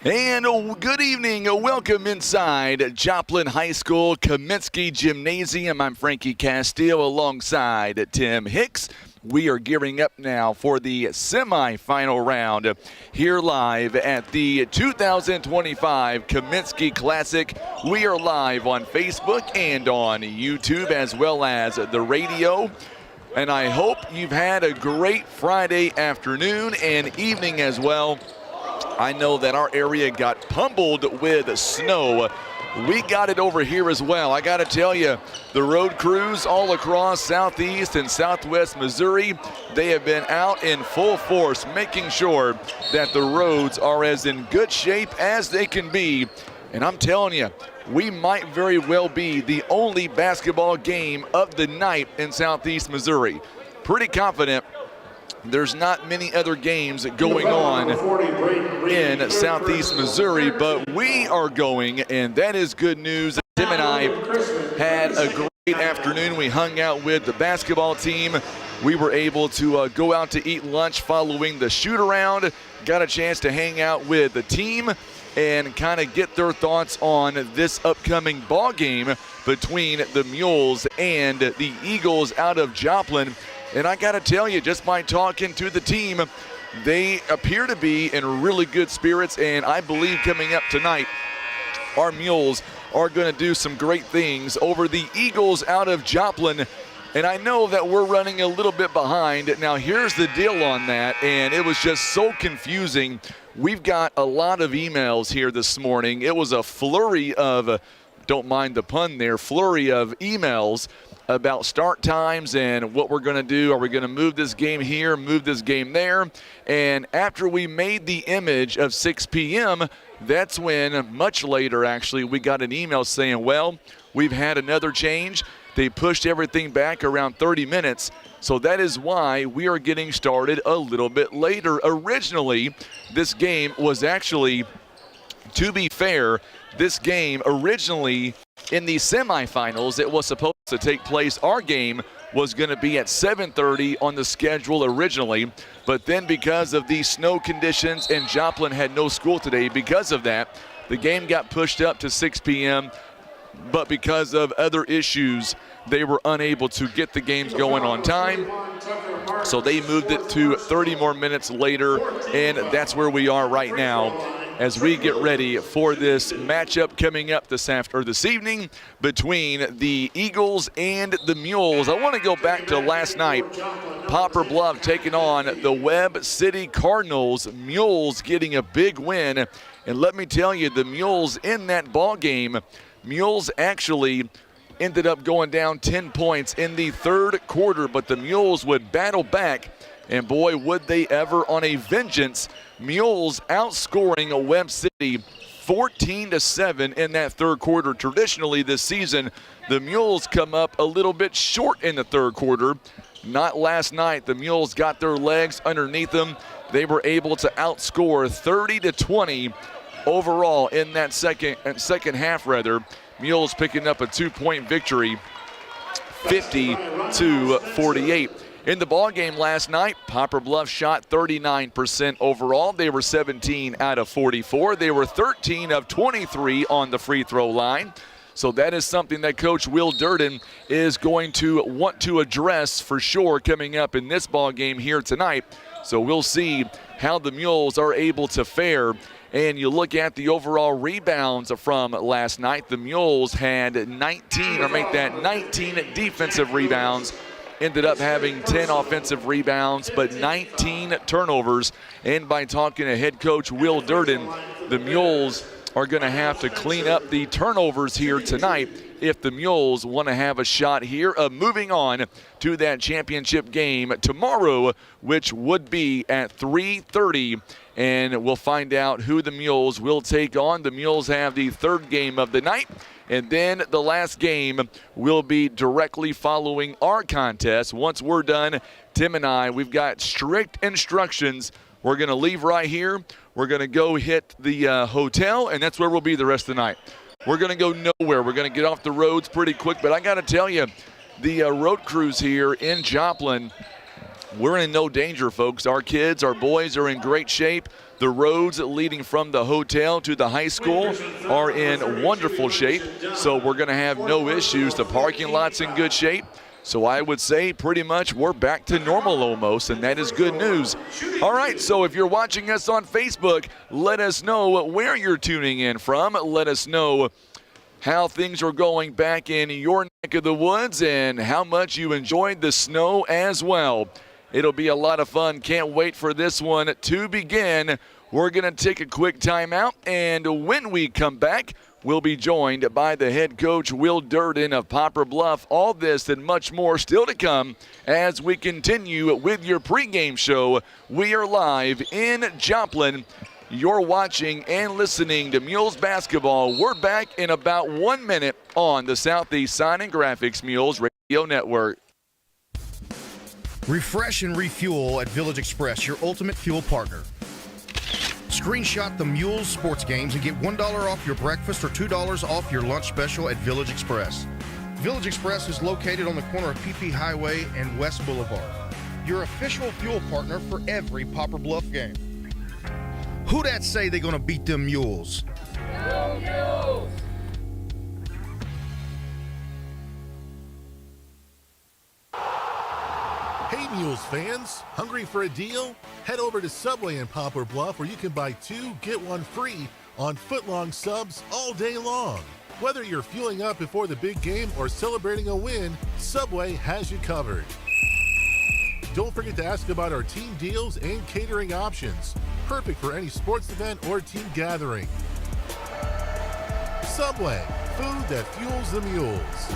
And good evening. Welcome inside Joplin High School Kaminsky Gymnasium. I'm Frankie Castile alongside Tim Hicks. We are gearing up now for the semifinal round here live at the 2025 Kaminsky Classic. We are live on Facebook and on YouTube as well as the radio. And I hope you've had a great Friday afternoon and evening as well. I know that our area got pummeled with snow. We got it over here as well. I got to tell you, the road crews all across southeast and southwest Missouri, they have been out in full force making sure that the roads are as in good shape as they can be. And I'm telling you, we might very well be the only basketball game of the night in southeast Missouri. Pretty confident there's not many other games going on in southeast Missouri, but we are going, and that is good news. Tim and I had a great afternoon. We hung out with the basketball team. We were able to go out to eat lunch following the shoot-around, got a chance to hang out with the team and kind of get their thoughts on this upcoming ball game between the Mules and the Eagles out of Joplin. And I got to tell you, just by talking to the team, they appear to be in really good spirits. And I believe coming up tonight, our Mules are going to do some great things over the Eagles out of Joplin. And I know that we're running a little bit behind. Now, here's the deal on that, and it was just so confusing. We've got a lot of emails here this morning. It was a flurry of, don't mind the pun there, flurry of emails about start times and what we're going to do. Are we going to move this game here, move this game there? And after we made the image of 6 p.m., that's when, much later actually, we got an email saying, well, we've had another change. They pushed everything back around 30 minutes. So that is why we are getting started a little bit later. Originally, this game was actually, to be fair, this game originally in the semifinals, it was supposed to take place. Our game was going to be at 7:30 on the schedule originally, but then because of these snow conditions and Joplin had no school today, because of that, the game got pushed up to 6 p.m., but because of other issues, they were unable to get the games going on time. So they moved it to 30 more minutes later, and that's where we are right now as we get ready for this matchup coming up this evening between the Eagles and the Mules. I want to go back to last night. Poplar Bluff taking on the Webb City Cardinals. Mules getting a big win. And let me tell you, the Mules in that ball game, Mules actually ended up going down 10 points in the third quarter, but the Mules would battle back. And boy, would they ever on a vengeance. Mules outscoring Webb City 14-7 in that third quarter. Traditionally this season, the Mules come up a little bit short in the third quarter. Not last night. The Mules got their legs underneath them. They were able to outscore 30-20 overall in that second half rather. Mules picking up a 2-point victory, 50-48. In the ball game last night, Poplar Bluff shot 39% overall. They were 17 out of 44. They were 13 of 23 on the free throw line. So that is something that Coach Will Durden is going to want to address for sure coming up in this ball game here tonight. So we'll see how the Mules are able to fare. And you look at the overall rebounds from last night, the Mules had 19 defensive rebounds. Ended up having 10 offensive rebounds, but 19 turnovers. And by talking to head coach Will Durden, the Mules are going to have to clean up the turnovers here tonight if the Mules want to have a shot here of moving on to that championship game tomorrow, which would be at 3:30. And we'll find out who the Mules will take on. The Mules have the third game of the night. And then the last game will be directly following our contest. Once we're done, Tim and I, we've got strict instructions. We're going to leave right here. We're going to go hit the hotel, and that's where we'll be the rest of the night. We're going to go nowhere. We're going to get off the roads pretty quick. But I got to tell you, the road crews here in Joplin, we're in no danger, folks. Our kids, our boys are in great shape. The roads leading from the hotel to the high school are in wonderful shape, so we're going to have no issues. The parking lot's in good shape. So I would say pretty much we're back to normal almost, and that is good news. All right, so if you're watching us on Facebook, let us know where you're tuning in from. Let us know how things are going back in your neck of the woods and how much you enjoyed the snow as well. It'll be a lot of fun. Can't wait for this one to begin. We're going to take a quick timeout, and when we come back, we'll be joined by the head coach, Will Durden of Poplar Bluff. All this and much more still to come as we continue with your pregame show. We are live in Joplin. You're watching and listening to Mules basketball. We're back in about 1 minute on the Southeast Sign and Graphics Mules Radio Network. Refresh and refuel at Village Express, your ultimate fuel partner. Screenshot the Mules sports games and get $1 off your breakfast or $2 off your lunch special at Village Express. Village Express is located on the corner of PP Highway and West Boulevard. Your official fuel partner for every Poplar Bluff game. Who that say they gonna beat them Mules? Go Mules! Hey Mules fans, hungry for a deal? Head over to Subway in Poplar Bluff where you can buy 2, get 1 free on footlong subs all day long. Whether you're fueling up before the big game or celebrating a win, Subway has you covered. Don't forget to ask about our team deals and catering options. Perfect for any sports event or team gathering. Subway, food that fuels the Mules.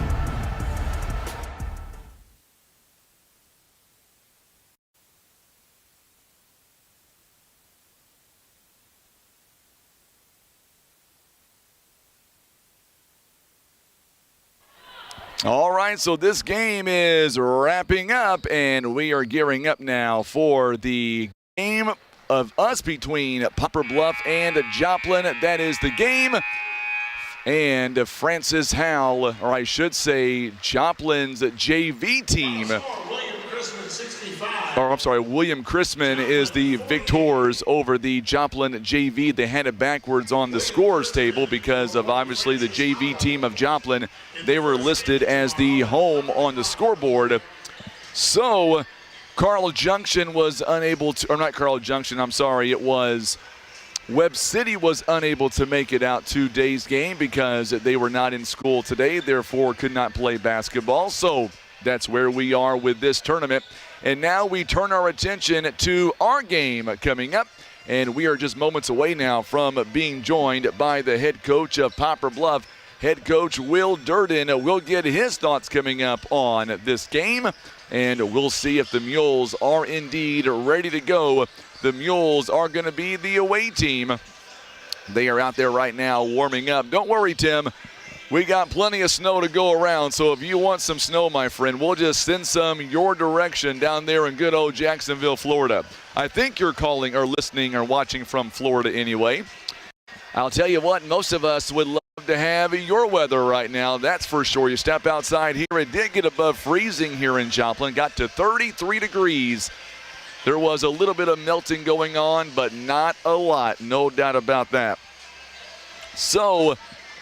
All right, so this game is wrapping up, and we are gearing up now for the game of us between Poplar Bluff and Joplin. That is the game. And Francis Howell, or I should say Joplin's JV team, William Chrisman is the victors over the Joplin JV. They had it backwards on the scores table because of obviously the JV team of Joplin. They were listed as the home on the scoreboard. So Carl Junction was unable to, or not Carl Junction, I'm sorry, it was Webb City was unable to make it out to today's game because they were not in school today, therefore could not play basketball. So that's where we are with this tournament. And now we turn our attention to our game coming up. And we are just moments away now from being joined by the head coach of Poplar Bluff, head coach Will Durden. We'll get his thoughts coming up on this game. And we'll see if the Mules are indeed ready to go. The Mules are going to be the away team. They are out there right now warming up. Don't worry, Tim. We got plenty of snow to go around, so if you want some snow, my friend, we'll just send some your direction down there in good old Jacksonville, Florida. I think you're calling or listening or watching from Florida anyway. I'll tell you what, most of us would love to have your weather right now, that's for sure. You step outside here, it did get above freezing here in Joplin, got to 33 degrees. There was a little bit of melting going on, but not a lot, no doubt about that. So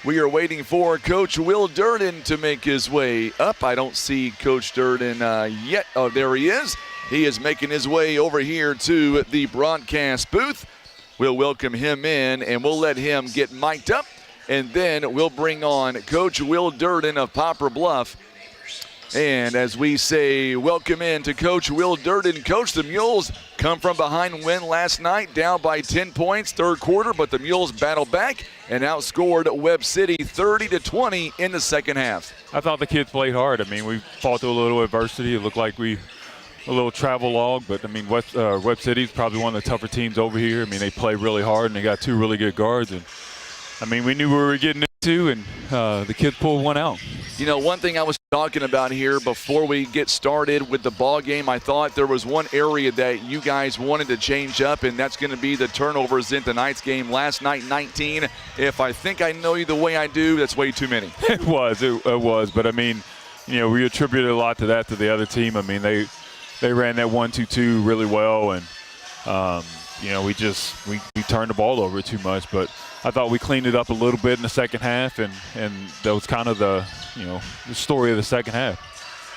we are waiting for Coach Will Durden to make his way up. I don't see Coach Durden yet. Oh, there he is. He is making his way over here to the broadcast booth. We'll welcome him in, and we'll let him get mic'd up, and then we'll bring on Coach Will Durden of Poplar Bluff. And as we say, welcome in to Coach Will Durden. Coach, the Mules come from behind win last night, down by 10 points, third quarter, but the Mules battled back and outscored Webb City 30-20 in the second half. I thought the kids played hard. I mean, we fought through a little adversity. It looked like a little travel log, but I mean, Webb City is probably one of the tougher teams over here. I mean, they play really hard and they got 2 really good guards. And I mean, we knew we were getting into, and the kids pulled one out. You know, one thing I was talking about here before we get started with the ball game, I thought there was one area that you guys wanted to change up, and that's going to be the turnovers in tonight's game. Last night, 19. If I think I know you the way I do, that's way too many. It was. But I mean, you know, we attributed a lot to that to the other team. I mean, they ran that 1-2-2 really well, and we turned the ball over too much. But I thought we cleaned it up a little bit in the second half, and that was kind of the story of the second half.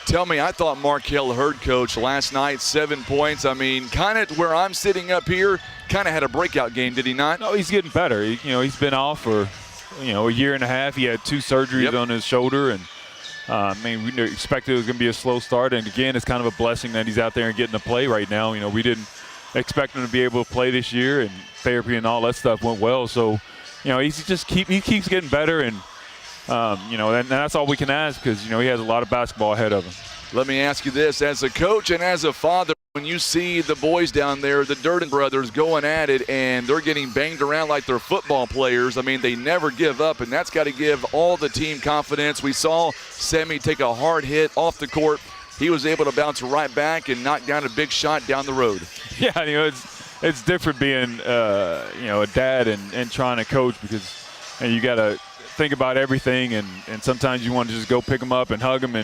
Tell me, I thought Markel Hurd, Coach, last night, 7 points. I mean, kind of where I'm sitting up here, kind of had a breakout game, did he not? No, he's getting better. He's been off for, a year and a half. He had 2 surgeries on his shoulder, and we expected it was going to be a slow start. And again, it's kind of a blessing that he's out there and getting to play right now. We didn't expect him to be able to play this year, and therapy and all that stuff went well. So, he keeps getting better, and and that's all we can ask because, he has a lot of basketball ahead of him. Let me ask you this, as a coach and as a father, when you see the boys down there, the Durden brothers, going at it and they're getting banged around like they're football players, I mean, they never give up, and that's got to give all the team confidence. We saw Semi take a hard hit off the court. He was able to bounce right back and knock down a big shot down the road. Yeah, it's different being, a dad and trying to coach because you got to think about everything, and sometimes you want to just go pick them up and hug them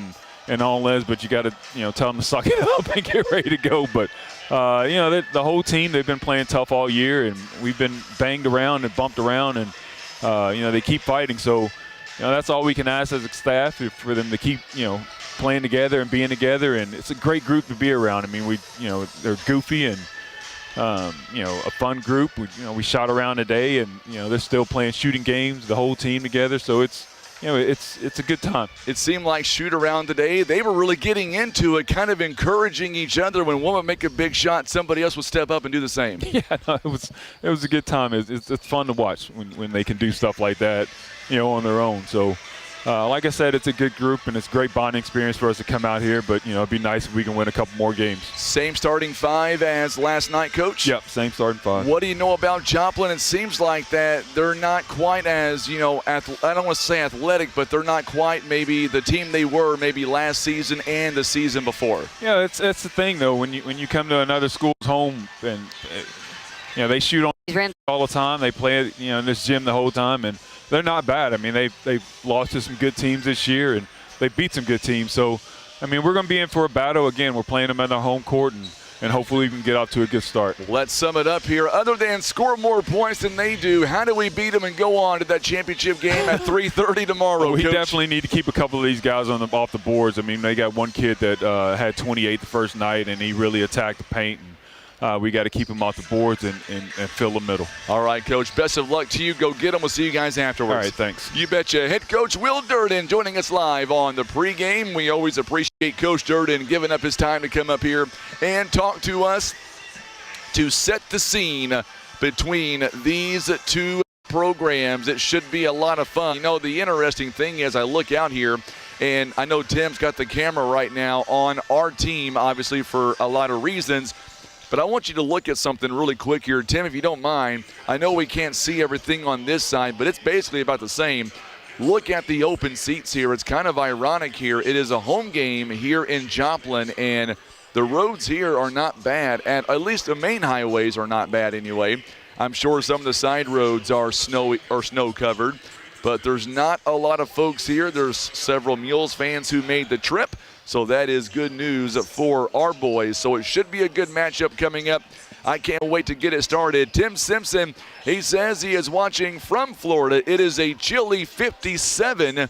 and all this, but you got to tell them to suck it up and get ready to go. But the whole team, they've been playing tough all year, and we've been banged around and bumped around, and they keep fighting. So that's all we can ask as a staff, for them to keep playing together and being together, and it's a great group to be around. I mean, they're goofy and a fun group. We shot around today, and they're still playing shooting games, the whole team together. So it's a good time. It seemed like shoot around today, they were really getting into it, kind of encouraging each other. When one would make a big shot, somebody else would step up and do the same. Yeah, no, it was a good time. It's fun to watch when they can do stuff like that, on their own. So. Like I said, it's a good group, and it's a great bonding experience for us to come out here. But, it'd be nice if we can win a couple more games. Same starting 5 as last night, Coach? Yep, same starting 5. What do you know about Joplin? It seems like that they're not quite as, I don't want to say athletic, but they're not quite maybe the team they were maybe last season and the season before. Yeah, that's the thing, though. When you come to another school's home, and they shoot on all the time. They play in this gym the whole time, and they're not bad. I mean, they've lost to some good teams this year, and they beat some good teams. So, I mean, we're going to be in for a battle. Again, we're playing them at our home court, and hopefully we can get off to a good start. Let's sum it up here. Other than score more points than they do, how do we beat them and go on to that championship game at 3:30 tomorrow, We Coach? definitely need to keep a couple of these guys off the boards. I mean, they got one kid that had 28 the first night, and he really attacked the paint. We got to keep them off the boards and fill the middle. All right, Coach. Best of luck to you. Go get them. We'll see you guys afterwards. All right, thanks. You betcha. Head Coach Will Durden joining us live on the pregame. We always appreciate Coach Durden giving up his time to come up here and talk to us to set the scene between these two programs. It should be a lot of fun. The interesting thing is I look out here, and I know Tim's got the camera right now on our team, obviously for a lot of reasons. But I want you to look at something really quick here. Tim, if you don't mind, I know we can't see everything on this side, but it's basically about the same. Look at the open seats here. It's kind of ironic here. It is a home game here in Joplin, and the roads here are not bad. At least the main highways are not bad anyway. I'm sure some of the side roads are snow covered, but there's not a lot of folks here. There's several Mules fans who made the trip. So that is good news for our boys. So it should be a good matchup coming up. I can't wait to get it started. Tim Simpson, he says he is watching from Florida. It is a chilly 57.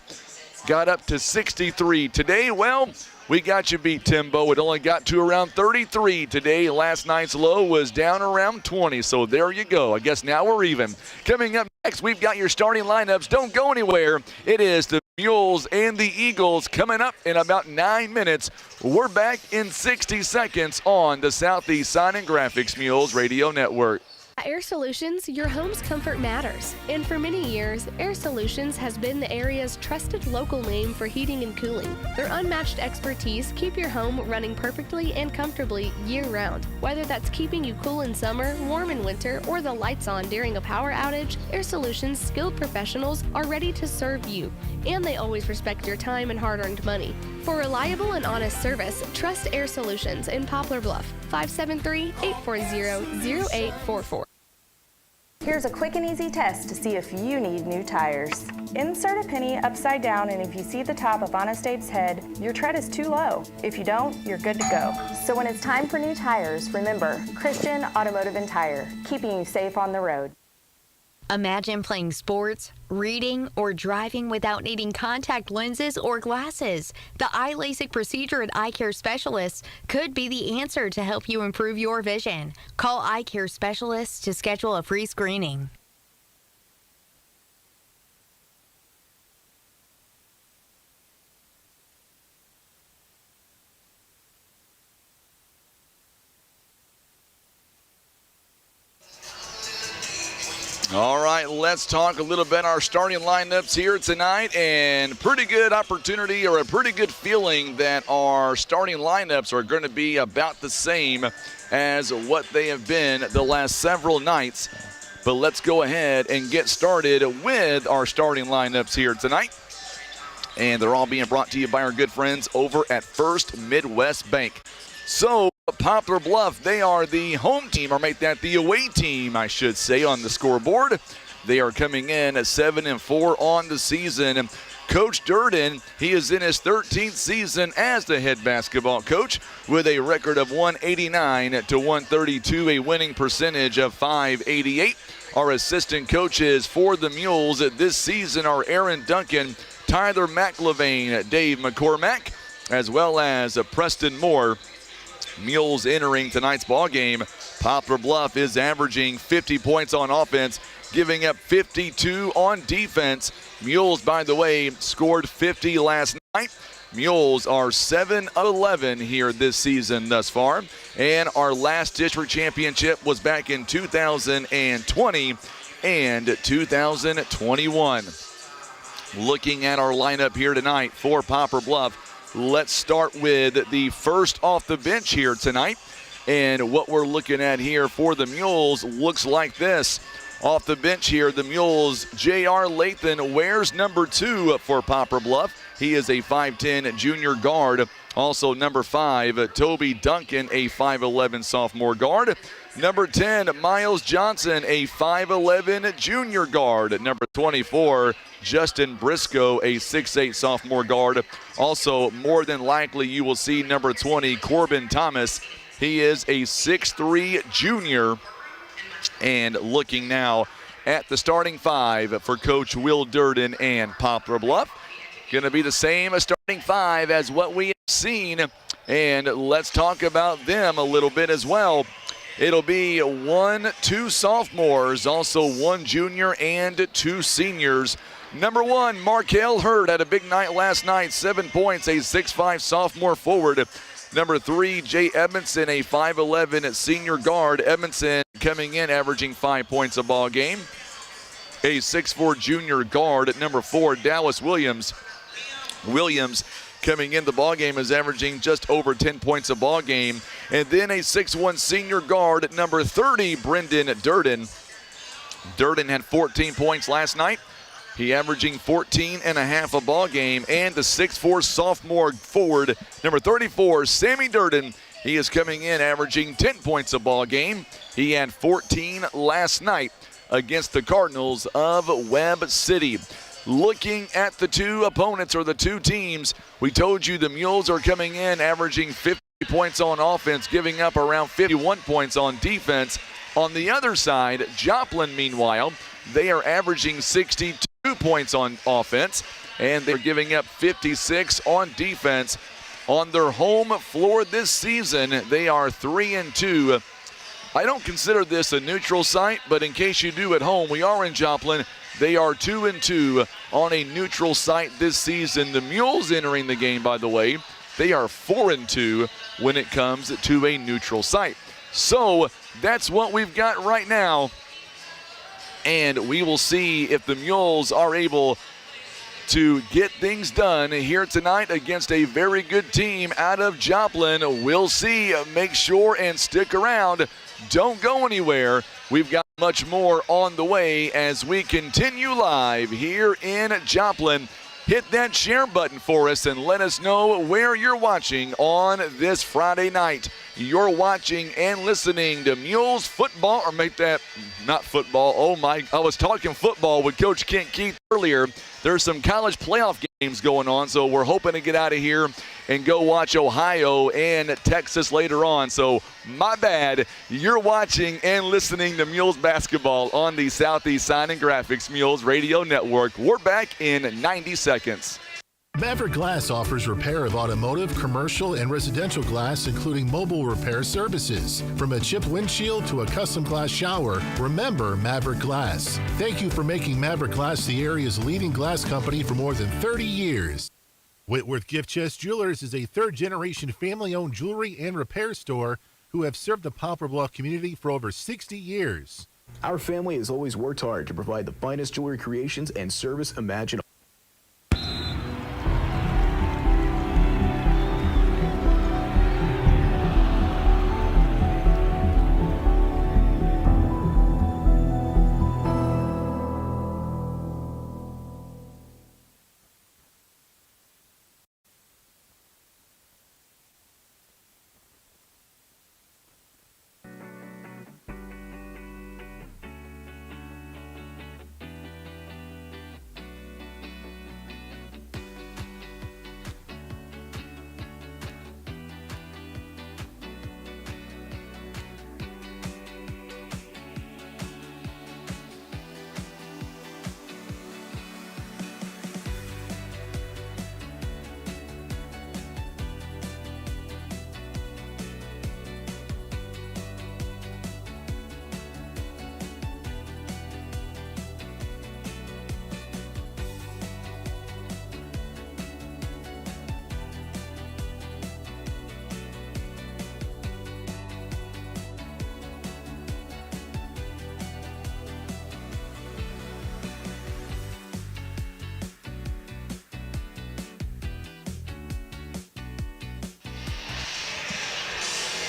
Got up to 63 today. Well, we got you beat, Timbo. It only got to around 33 today. Last night's low was down around 20. So there you go. I guess now we're even. Coming up next, we've got your starting lineups. Don't go anywhere. It is the Mules and the Eagles coming up in about 9 minutes. We're back in 60 seconds on the Southeast Sign and Graphics Mules Radio Network. At Air Solutions, your home's comfort matters. And for many years, Air Solutions has been the area's trusted local name for heating and cooling. Their unmatched expertise keep your home running perfectly and comfortably year-round. Whether that's keeping you cool in summer, warm in winter, or the lights on during a power outage, Air Solutions' skilled professionals are ready to serve you. And they always respect your time and hard-earned money. For reliable and honest service, trust Air Solutions in Poplar Bluff, 573-840-0844. Here's a quick and easy test to see if you need new tires. Insert a penny upside down, and if you see the top of Honest Abe's head, your tread is too low. If you don't, you're good to go. So when it's time for new tires, remember, Christian Automotive and Tire, keeping you safe on the road. Imagine playing sports, reading, or driving without needing contact lenses or glasses. The eye LASIK procedure at Eye Care Specialists could be the answer to help you improve your vision. Call Eye Care Specialists to schedule a free screening. All right, let's talk a little bit our starting lineups here tonight, and pretty good opportunity or a pretty good feeling that our starting lineups are going to be about the same as what they have been the last several nights. But let's go ahead and get started with our starting lineups here tonight. And they're all being brought to you by our good friends over at First Midwest Bank. So Poplar Bluff, they are the home team, or make that the away team, I should say, on the scoreboard. They are coming in at 7-4 on the season. Coach Duran, he is in his 13th season as the head basketball coach with a record of 189 to 132, a winning percentage of 588. Our assistant coaches for the Mules this season are Aaron Duncan, Tyler McLevain, Dave McCormack, as well as Preston Moore. Mules entering tonight's ball game. Poplar Bluff is averaging 50 points on offense, giving up 52 on defense. Mules, by the way, scored 50 last night. Mules are 7-11 here this season thus far, and our last district championship was back in 2020 and 2021. Looking at our lineup here tonight for Poplar Bluff, let's start with the first off the bench here tonight. And what we're looking at here for the Mules looks like this. Off the bench here, the Mules, J.R. Lathan wears number 2 for Poplar Bluff. He is a 5'10 junior guard. Also number 5, Toby Duncan, a 5'11 sophomore guard. Number 10, Miles Johnson, a 5'11 junior guard. Number 24, Justin Briscoe, a 6'8 sophomore guard. Also, more than likely, you will see number 20, Corbin Thomas. He is a 6'3 junior. And looking now at the starting 5 for Coach Will Durden and Poplar Bluff. Going to be the same starting 5 as what we have seen. And let's talk about them a little bit as well. It'll be 2 sophomores, also 1 junior and 2 seniors. Number 1, Markel Hurd had a big night last night, 7 points, a 6'5 sophomore forward. Number 3, Jay Edmondson, a 5'11 senior guard. Edmondson coming in averaging 5 points a ball game. A 6'4 junior guard at number 4, Dallas Williams. Williams coming in the ball game is averaging just over 10 points a ball game. And then a 6'1 senior guard at number 30, Brendan Durden. Durden had 14 points last night. He averaging 14 and a half a ball game. And the 6'4 sophomore forward, number 34, Sammy Durden. He is coming in averaging 10 points a ball game. He had 14 last night against the Cardinals of Webb City. Looking at the 2 opponents, or the 2 teams, we told you the Mules are coming in averaging 50 points on offense, giving up around 51 points on defense. On the other side, Joplin, meanwhile, they are averaging 62 points on offense, and they're giving up 56 on defense. On their home floor this season, they are 3-2. I don't consider this a neutral site, but in case you do at home, we are in Joplin. They are 2-2 on a neutral site this season. The Mules entering the game, by the way, they are 4-2 when it comes to a neutral site. So that's what we've got right now. And we will see if the Mules are able to get things done here tonight against a very good team out of Joplin. We'll see. Make sure and stick around. Don't go anywhere. We've got much more on the way as we continue live here in Joplin hit that share button for us and let us know where you're watching on this Friday night. You're watching and listening to Mules football, or make that not football. Oh my, I was talking football with Coach Kent Keith earlier. There's some college playoff games going on, so we're hoping to get out of here and go watch Ohio and Texas later on. So my bad, you're watching and listening to Mules basketball on the Southeast Sign and Graphics Mules Radio Network. We're back in 90 seconds. Maverick Glass offers repair of automotive, commercial, and residential glass, including mobile repair services. From a chipped windshield to a custom glass shower, remember Maverick Glass. Thank you for making Maverick Glass the area's leading glass company for more than 30 years. Whitworth Gift Chest Jewelers is a third-generation family-owned jewelry and repair store who have served the Poplar Bluff community for over 60 years. Our family has always worked hard to provide the finest jewelry creations and service imaginable.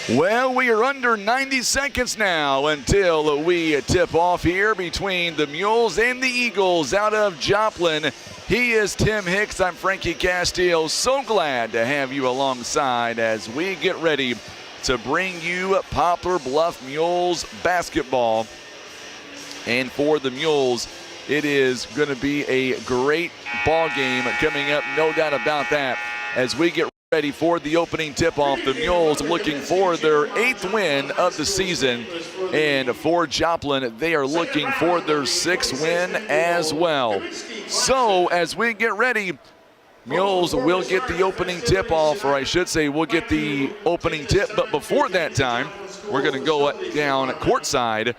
Well, we are under 90 seconds now until we tip off here between the Mules and the Eagles out of Joplin. He is Tim Hicks. I'm Frankie Castillo. So glad to have you alongside as we get ready to bring you Poplar Bluff Mules basketball. And for the Mules, it is going to be a great ball game coming up, no doubt about that, as we get ready for the opening tip-off. The Mules looking for their 8th win of the season, and for Joplin, they are looking for their 6th win as well. So as we get ready, Mules will get the opening tip-off, or I should say we'll get the opening tip, but before that time, we're going to go down courtside.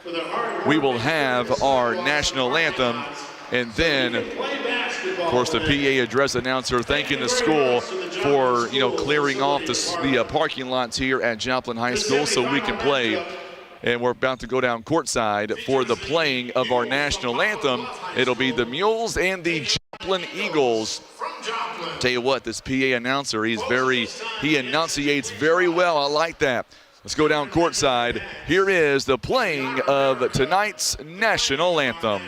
We will have our national anthem, and then, of course, the PA address announcer thanking the school for, clearing off the parking lots here at Joplin High School so we can play. And we're about to go down courtside for the playing of our national anthem. It'll be the Mules and the Joplin Eagles. Tell you what, this PA announcer, he enunciates very well. I like that. Let's go down courtside. Here is the playing of tonight's national anthem.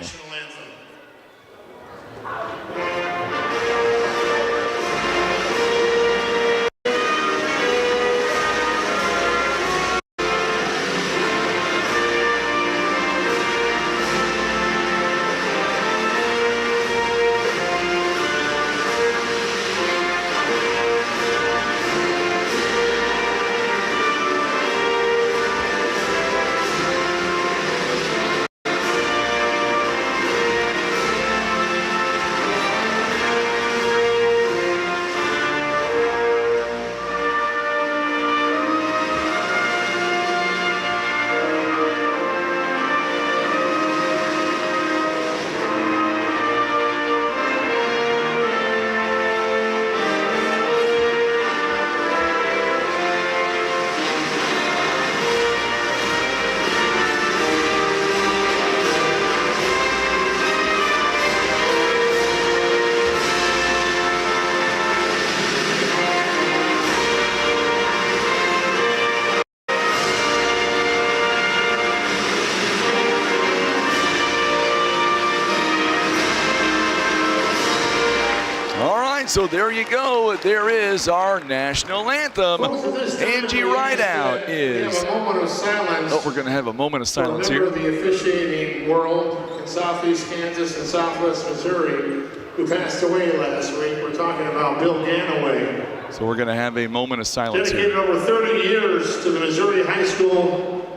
right, so there you go. There is our national anthem. Angie Rideout is. Oh, we're going to have a moment of silence here. Of the officiating world in southeast Kansas and southwest Missouri who passed away last week. We're talking about Bill Ganaway. So we're going to have a moment of silence Dedicated here. over 30 years to the Missouri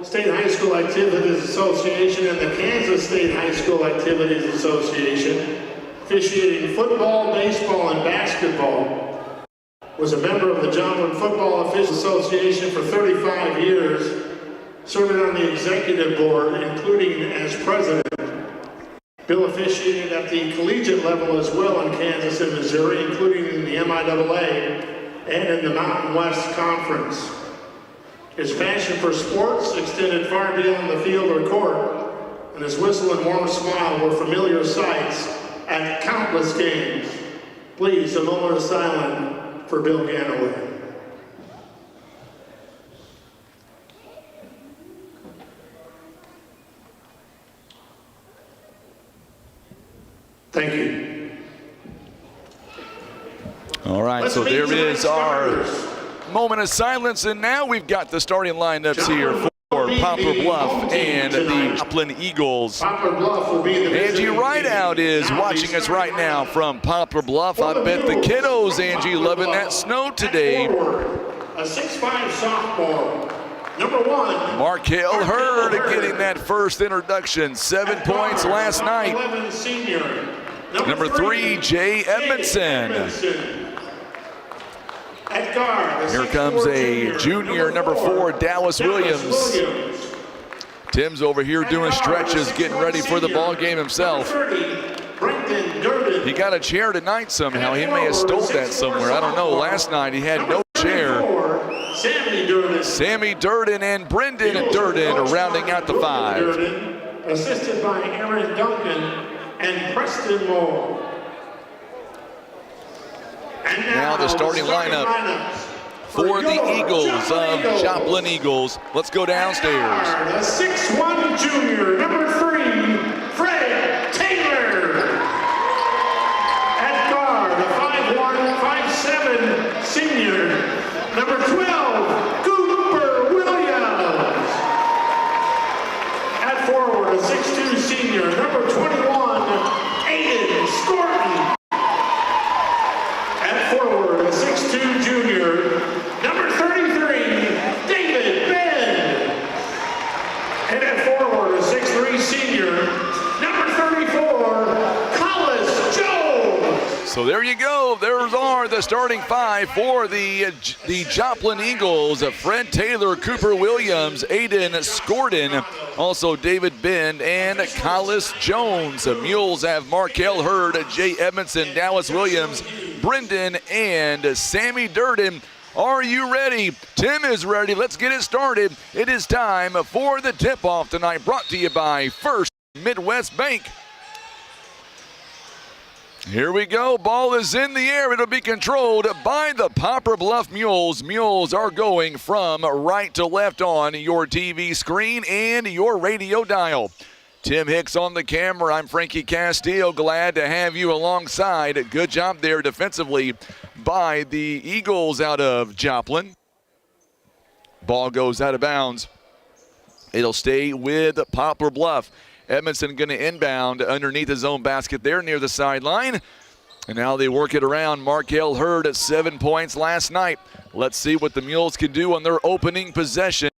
State High School Activities Association and the Kansas State High School Activities Association, officiating football, baseball, and basketball. Was a member of the Joplin Football Officials Association for 35 years, serving on the executive board, including as president. Bill officiated at the collegiate level as well in Kansas and Missouri, including in the MIAA and in the Mountain West Conference. His passion for sports extended far beyond the field or court, and his whistle and warm smile were familiar sights at countless games. Please, a moment of silence for Bill Ganaway. Thank you. All right, so there is our moment of silence, and now we've got the starting lineups here for Poplar Bluff and the Joplin Eagles. Angie Rideout is watching us right now from Poplar Bluff. I bet the kiddos, Angie, loving that snow today. A 6'5" sophomore. Number 1, Markel Hurd getting that first introduction. 7 points last night. 11 senior. Number 3, Jay Edmondson. At guard, Here comes a junior, number 4, Dallas Williams. Tim's over here doing stretches, getting ready for the ball game himself. He got a chair tonight somehow. He may have stole that somewhere. I don't know. Last night he had no chair. Sammy Durden and Brendan Durden rounding out the 5. Assisted by Aaron Duncan and Preston Moore. And now the starting lineup for the Eagles of Joplin Eagles. Let's go downstairs. The 6'1" junior, number 3, Fred Taylor. At guard, the 5'1", 5'7" senior, number 12, Cooper Williams. At forward, a 6'2" senior, number 21, Aiden Scorton. At forward, a 6'2" junior, number 33, David Ben. And at forward, a 6'3" senior, number 34, Collis Jones. So there you go. There's are the starting 5 for the Joplin Eagles. Fred Taylor, Cooper Williams, Aiden Scorton, also David Bend, and Collis Jones. The Mules have Markel Hurd, Jay Edmondson, Dallas Williams, Brendan, and Sammy Durden. Are you ready? Tim is ready. Let's get it started. It is time for the tip-off tonight, brought to you by First Midwest Bank. Here we go. Ball is in the air. It'll be controlled by the Poplar Bluff Mules. Mules are going from right to left on your TV screen and your radio dial. Tim Hicks on the camera. I'm Frankie Castillo. Glad to have you alongside. Good job there defensively by the Eagles out of Joplin. Ball goes out of bounds. It'll stay with Poplar Bluff. Edmondson going to inbound underneath his own basket there near the sideline. And now they work it around. Markel Hurd at 7 points last night. Let's see what the Mules can do on their opening possession.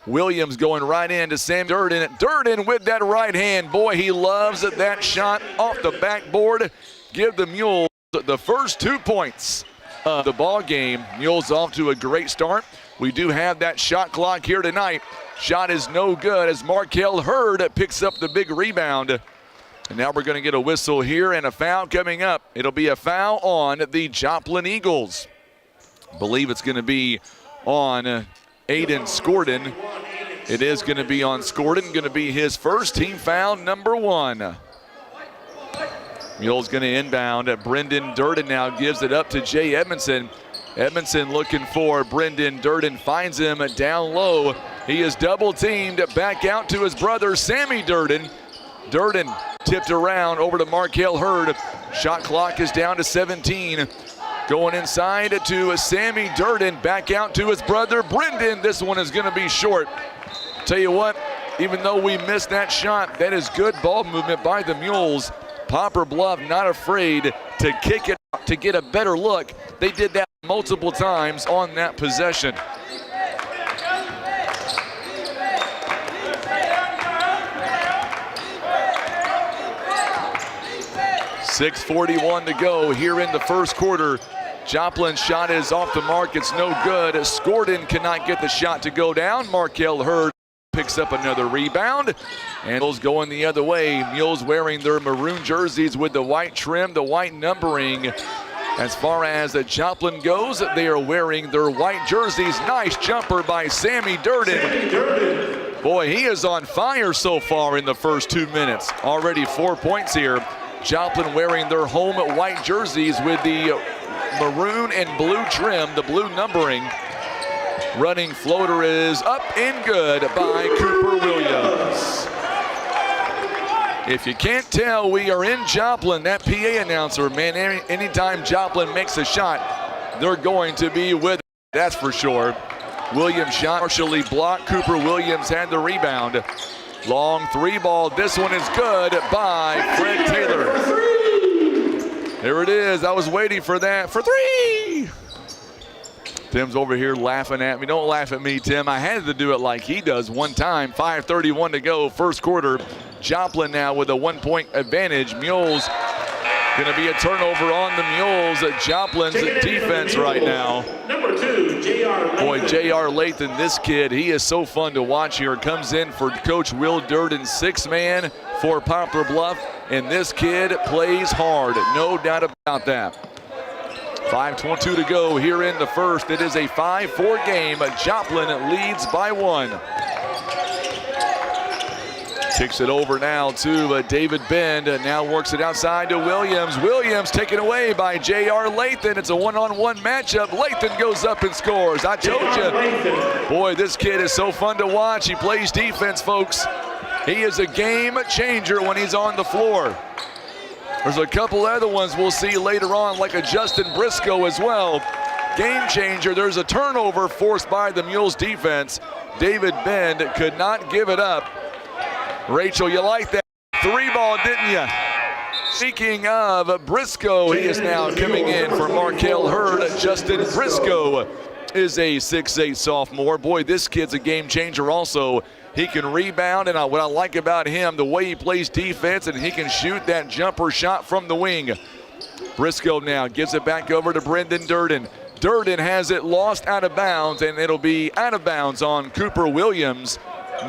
Williams going right into Sam Durden. Durden with that right hand. Boy, he loves that shot off the backboard. Give the Mules the first 2 points of the ball game. Mules off to a great start. We do have that shot clock here tonight. Shot is no good as Markel Hurd picks up the big rebound. And now we're going to get a whistle here and a foul coming up. It'll be a foul on the Joplin Eagles. I believe it's going to be on Aiden Scorton. It is going to be on Scorton. Going to be his first team foul, number 1. Mule's going to inbound. Brendan Durden now gives it up to Jay Edmondson. Edmondson looking for Brendan Durden, finds him down low. He is double teamed, back out to his brother Sammy Durden. Durden tipped around over to Markel Hurd. Shot clock is down to 17. Going inside to Sammy Durden. Back out to his brother Brendan. This one is going to be short. Tell you what, even though we missed that shot, that is good ball movement by the Mules. Poplar Bluff not afraid to kick it to get a better look. They did that multiple times on that possession. .6:41 to go here in the first quarter. Joplin's shot is off the mark. It's no good. Scorden cannot get the shot to go down. Markel Hurd picks up another rebound. And Mules going the other way. Mules wearing their maroon jerseys with the white trim, the white numbering. As far as Joplin goes, they are wearing their white jerseys. Nice jumper by Sammy Durden. Boy, he is on fire so far in the first 2 minutes. Already 4 points here. Joplin wearing their home white jerseys with the maroon and blue trim, the blue numbering. Running floater is up and good by Cooper Williams. If you can't tell, we are in Joplin. That PA announcer, man, anytime Joplin makes a shot, they're going to be with it, that's for sure. Williams shot partially blocked. Cooper Williams had the rebound. Long three ball. This one is good by Fred Taylor. There it is. I was waiting for that. For three. Tim's over here laughing at me. Don't laugh at me, Tim. I had to do it like he does one time. 5:31 to go, first quarter. Joplin now with a 1 point advantage. Mules going to be a turnover on the Mules. Joplin's defense right now. Number 2, J.R. Boy, J.R. Lathan, this kid, he is so fun to watch here. Comes in for Coach Will Durden, 6-man for Poplar Bluff. And this kid plays hard, no doubt about that. 5:22 to go here in the first. It is a 5-4 game. Joplin leads by 1. Kicks it over now to David Bend. Now works it outside to Williams. Williams taken away by J.R. Lathan. It's a one-on-one matchup. Lathan goes up and scores. I told you. Boy, this kid is so fun to watch. He plays defense, folks. He is a game changer when he's on the floor. There's a couple other ones we'll see later on, like a Justin Briscoe as well. Game changer. There's a turnover forced by the Mules defense. David Bend could not give it up. Rachel, you like that three ball, didn't you? Speaking of Briscoe, he is now coming in for Markel Hurd. Justin Briscoe is a 6'8 sophomore. Boy, this kid's a game changer also. He can rebound, and what I like about him, the way he plays defense, and he can shoot that jumper shot from the wing. Briscoe now gives it back over to Brendan Durden. Durden has it lost out of bounds, and it'll be out of bounds on Cooper Williams.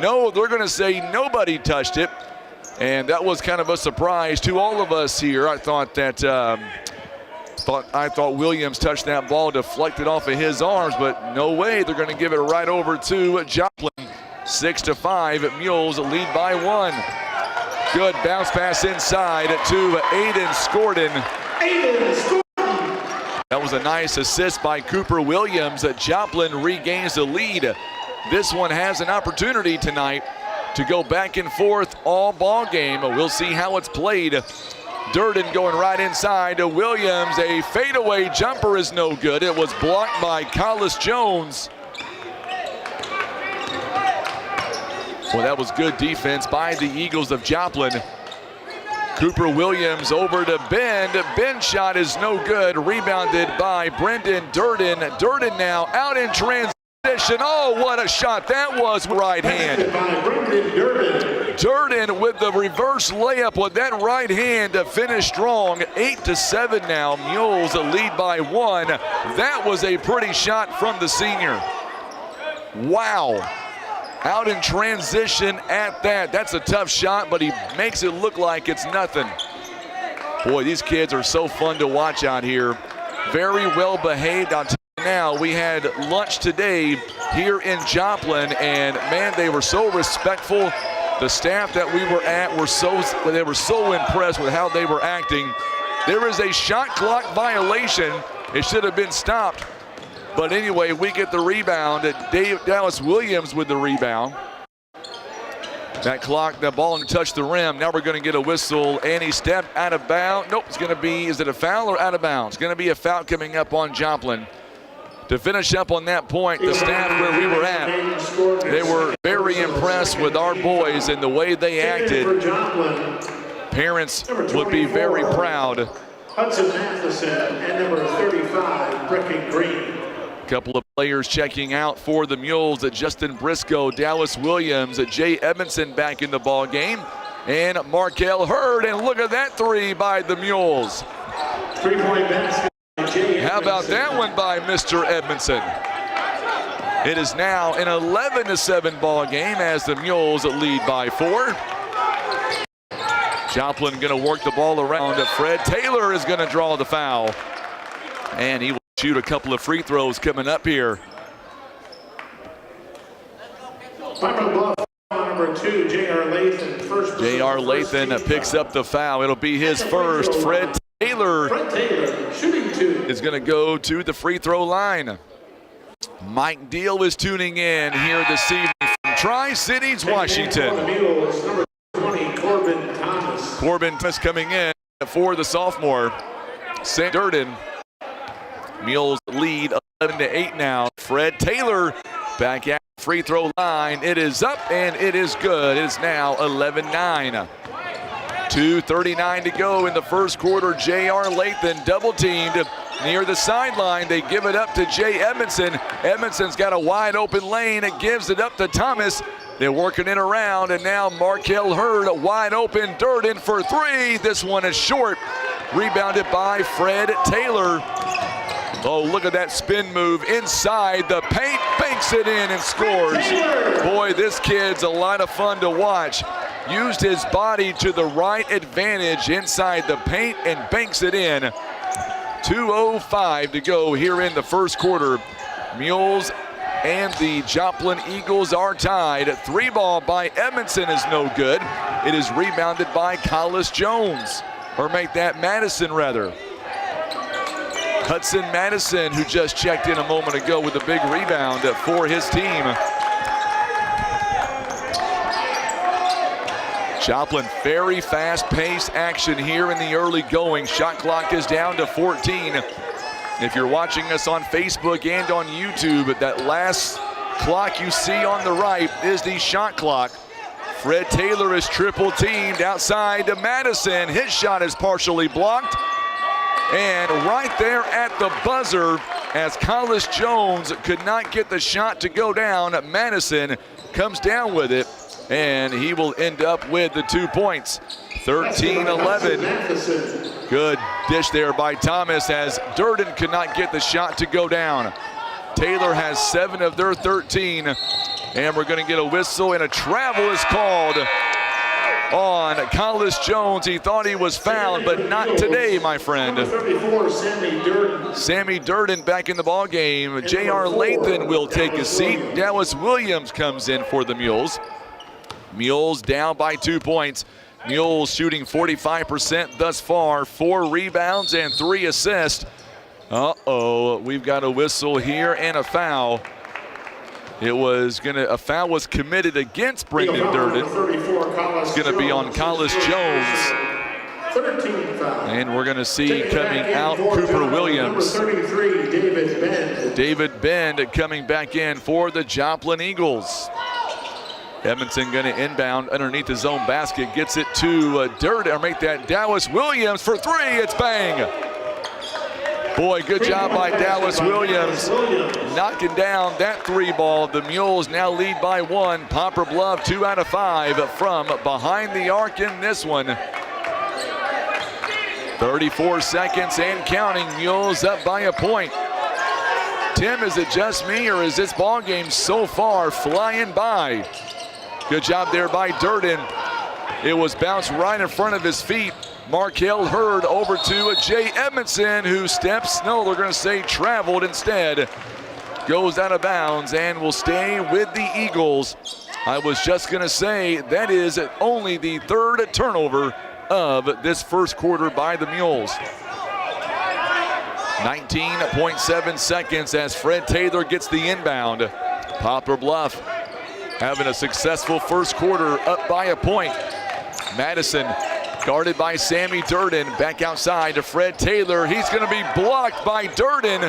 No, they're going to say nobody touched it, and that was kind of a surprise to all of us here. I thought that I thought Williams touched that ball, deflected off of his arms, but no way. They're going to give it right over to Joplin. 6-5, Mules lead by 1. Good bounce pass inside to Aiden Scorden. That was a nice assist by Cooper Williams. Joplin regains the lead. This one has an opportunity tonight to go back and forth all ball game. We'll see how it's played. Durden going right inside to Williams. A fadeaway jumper is no good. It was blocked by Collis Jones. Well, that was good defense by the Eagles of Joplin. Cooper Williams over to Bend. Bend shot is no good. Rebounded by Brendan Durden. Durden now out in transition. Oh, what a shot that was, right hand. Durden with the reverse layup with that right hand to finish strong. 8-7 now. Mules lead by 1. That was a pretty shot from the senior. Wow. Out in transition at that. That's a tough shot, but he makes it look like it's nothing. Boy, these kids are so fun to watch out here. Very well behaved. I'll tell you now, we had lunch today here in Joplin, and man, they were so respectful. The staff that we were at were so impressed with how they were acting. There is a shot clock violation. It should have been stopped. But anyway, we get the rebound. Dallas Williams with the rebound. That clock, the ball touched the rim. Now we're going to get a whistle, and he stepped out of bounds. Nope, it's going to be, is it a foul or out of bounds? It's going to be a foul coming up on Joplin. To finish up on that point, the staff where we were at, they were very impressed with our boys and the way they acted. Parents would be very proud. Hudson Matheson and number 35, Breckin Green. Couple of players checking out for the Mules. Justin Briscoe, Dallas Williams, Jay Edmondson back in the ball game, and Markel Hurd. And look at that three by the Mules. 3-point basket. How about that one by Mr. Edmondson? It is now an 11-7 ball game as the Mules lead by 4. Joplin going to work the ball around. Fred Taylor is going to draw the foul, and he will shoot a couple of free throws coming up here. Poplar Bluff, number 2, J.R. Lathan. First. J.R. Lathan picks up the foul. It'll be his first. Fred Taylor shooting 2. is going to go to the free throw line. Mike Deal is tuning in here this evening from Tri-Cities, Washington. Number 20, Corbin Thomas. Corbin Thomas coming in for the sophomore. St. Durden. Mules lead 11-8 now. Fred Taylor back at the free throw line. It is up and it is good. It's now 11-9. 2:39 to go in the first quarter. J.R. Lathan double teamed near the sideline. They give it up to Jay Edmondson. Edmondson's got a wide open lane. It gives it up to Thomas. They're working it around, and now Markel Hurd wide open. Durden for 3. This one is short. Rebounded by Fred Taylor. Oh, look at that spin move inside the paint. Banks it in and scores. Boy, this kid's a lot of fun to watch. Used his body to the right advantage inside the paint and banks it in. 2:05 to go here in the first quarter. Mules and the Joplin Eagles are tied. 3 ball by Edmondson is no good. It is rebounded by Collis Jones, or make that Madison rather. Hudson Madison, who just checked in a moment ago with a big rebound for his team. Joplin, very fast-paced action here in the early going. Shot clock is down to 14. If you're watching us on Facebook and on YouTube, that last clock you see on the right is the shot clock. Fred Taylor is triple teamed outside to Madison. His shot is partially blocked. And right there at the buzzer, as Collis Jones could not get the shot to go down, Madison comes down with it, and he will end up with the 2 points. 13-11. Good dish there by Thomas as Durden could not get the shot to go down. Taylor has 7 of their 13, and we're going to get a whistle, and a travel is called on Collis Jones. He thought he was fouled, but not today, my friend. 34, Sammy Durden. Sammy Durden back in the ball game. J.R. Lathan will take a seat. Dallas Williams comes in for the Mules. Mules down by 2 points. Mules shooting 45% thus far, 4 rebounds and 3 assists. Uh-oh, we've got a whistle here and a foul. A foul was committed against Brendan Durden. It's going to be on Collis Jones. And we're going to see coming out Cooper Williams. 33, David Bend. David Bend coming back in for the Joplin Eagles. Edmondson going to inbound underneath his own basket. Gets it to Durden, or make that Dallas Williams for 3. It's bang. Boy, good job by Dallas Williams knocking down that 3 ball. The Mules now lead by 1. Poplar Bluff 2 out of 5 from behind the arc in this one. 34 seconds and counting. Mules up by a point. Tim, is it just me, or is this ball game so far flying by? Good job there by Durden. It was bounced right in front of his feet. Markel Hurd over to Jay Edmondson, who steps, no, they're going to say traveled instead. Goes out of bounds and will stay with the Eagles. I was just going to say that is only the 3rd turnover of this first quarter by the Mules. 19.7 seconds as Fred Taylor gets the inbound. Poplar Bluff having a successful first quarter, up by a point. Madison guarded by Sammy Durden. Back outside to Fred Taylor. He's going to be blocked by Durden.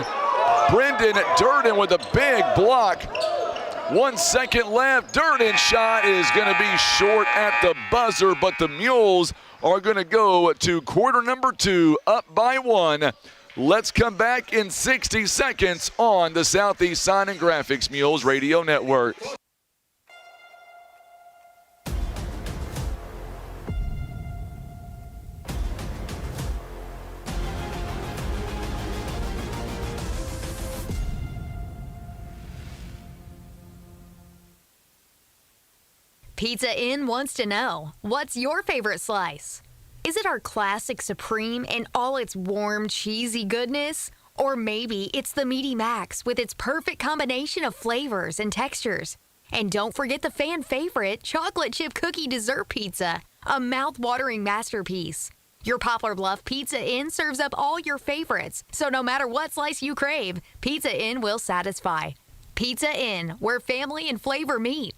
Brendan Durden with a big block. 1 second left. Durden's shot is going to be short at the buzzer, but the Mules are going to go to quarter number 2, up by 1. Let's come back in 60 seconds on the Southeast Sign and Graphics Mules Radio Network. Pizza Inn wants to know, what's your favorite slice? Is it our classic Supreme in all its warm, cheesy goodness? Or maybe it's the Meaty Max with its perfect combination of flavors and textures. And don't forget the fan favorite chocolate chip cookie dessert pizza, a mouth-watering masterpiece. Your Poplar Bluff Pizza Inn serves up all your favorites, so no matter what slice you crave, Pizza Inn will satisfy. Pizza Inn, where family and flavor meet.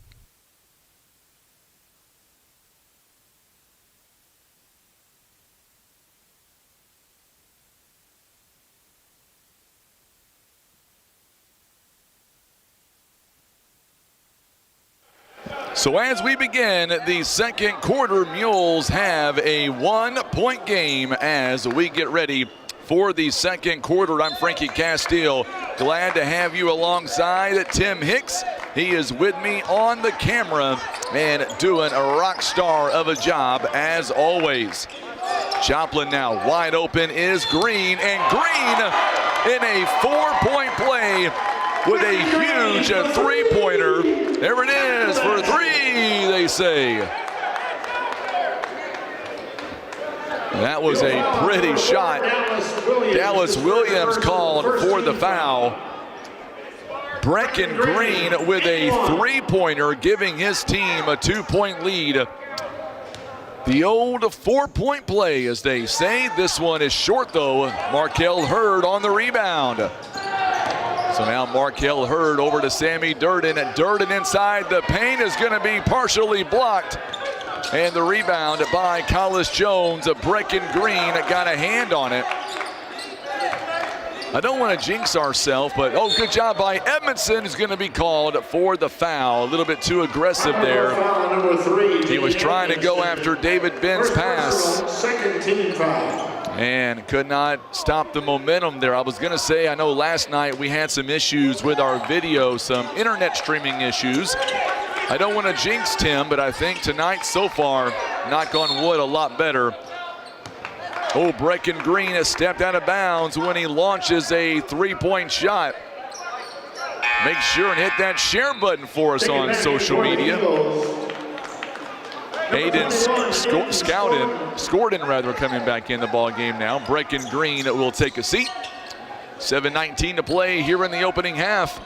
So as we begin the second quarter, Mules have a 1-point game as we get ready for the second quarter. I'm Frankie Castile. Glad to have you alongside Tim Hicks. He is with me on the camera and doing a rock star of a job as always. Joplin now wide open is Green, and Green in a 4-point play with a huge three-pointer. There it is for 3, they say. That was a pretty shot. Dallas Williams called for the foul. Brecken Green with a three-pointer, giving his team a 2-point lead. The old 4-point play, as they say. This one is short, though. Markel Hurd on the rebound. So now Markel Hurd over to Sammy Durden. Durden inside the paint is going to be partially blocked. And the rebound by Collis Jones. Brecken Green got a hand on it. I don't want to jinx ourselves, but good job by Edmondson, who's going to be called for the foul. A little bit too aggressive there. He was trying to go after David Ben's pass. Second team foul. And could not stop the momentum there. I was going to say, I know last night we had some issues with our video, some internet streaming issues. I don't want to jinx Tim, but I think tonight so far, knock on wood, a lot better. Brecken Green has stepped out of bounds when he launches a three-point shot. Make sure and hit that share button for us on social media. Aiden Scorden coming back in the ball game now. Brecken Green will take a seat. 7:19 to play here in the opening half.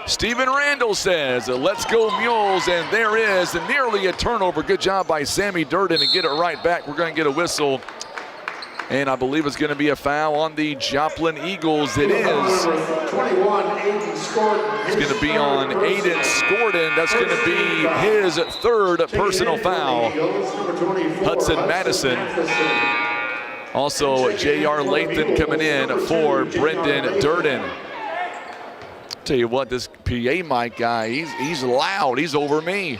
Stephen Randall says, let's go Mules, and there is nearly a turnover. Good job by Sammy Durden to get it right back. We're going to get a whistle, and I believe it's going to be a foul on the Joplin Eagles. It is. 21, Aiden Scorden. It's going to be on Aiden Scorden. That's going to be his third personal foul. Hudson Madison. Also, J.R. Lathan coming in for Brendan Durden. Tell you what, this PA mic guy, he's loud. He's over me.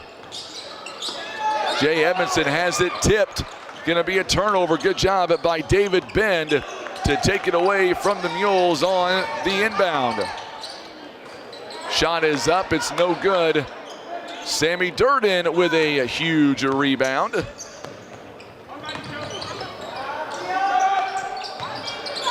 Jay Edmondson has it tipped. Going to be a turnover. Good job by David Bend to take it away from the Mules on the inbound. Shot is up. It's no good. Sammy Durden with a huge rebound.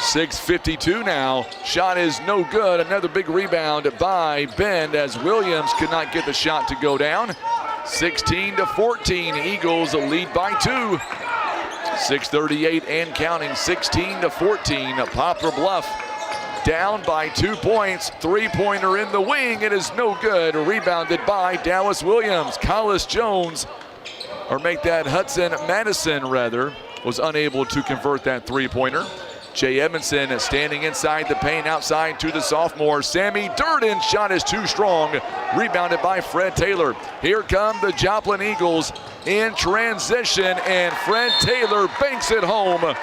6:52 now. Shot is no good. Another big rebound by Bend as Williams could not get the shot to go down. 16-14. Eagles lead by 2. 6:38 and counting. 16-14. Poplar Bluff down by 2 points. Three-pointer in the wing. It is no good. Rebounded by Dallas Williams. Collis Jones, or make that Hudson Madison rather, was unable to convert that three-pointer. Jay Edmondson standing inside the paint, outside to the sophomore. Sammy Durden, shot is too strong. Rebounded by Fred Taylor. Here come the Joplin Eagles in transition, and Fred Taylor banks it home.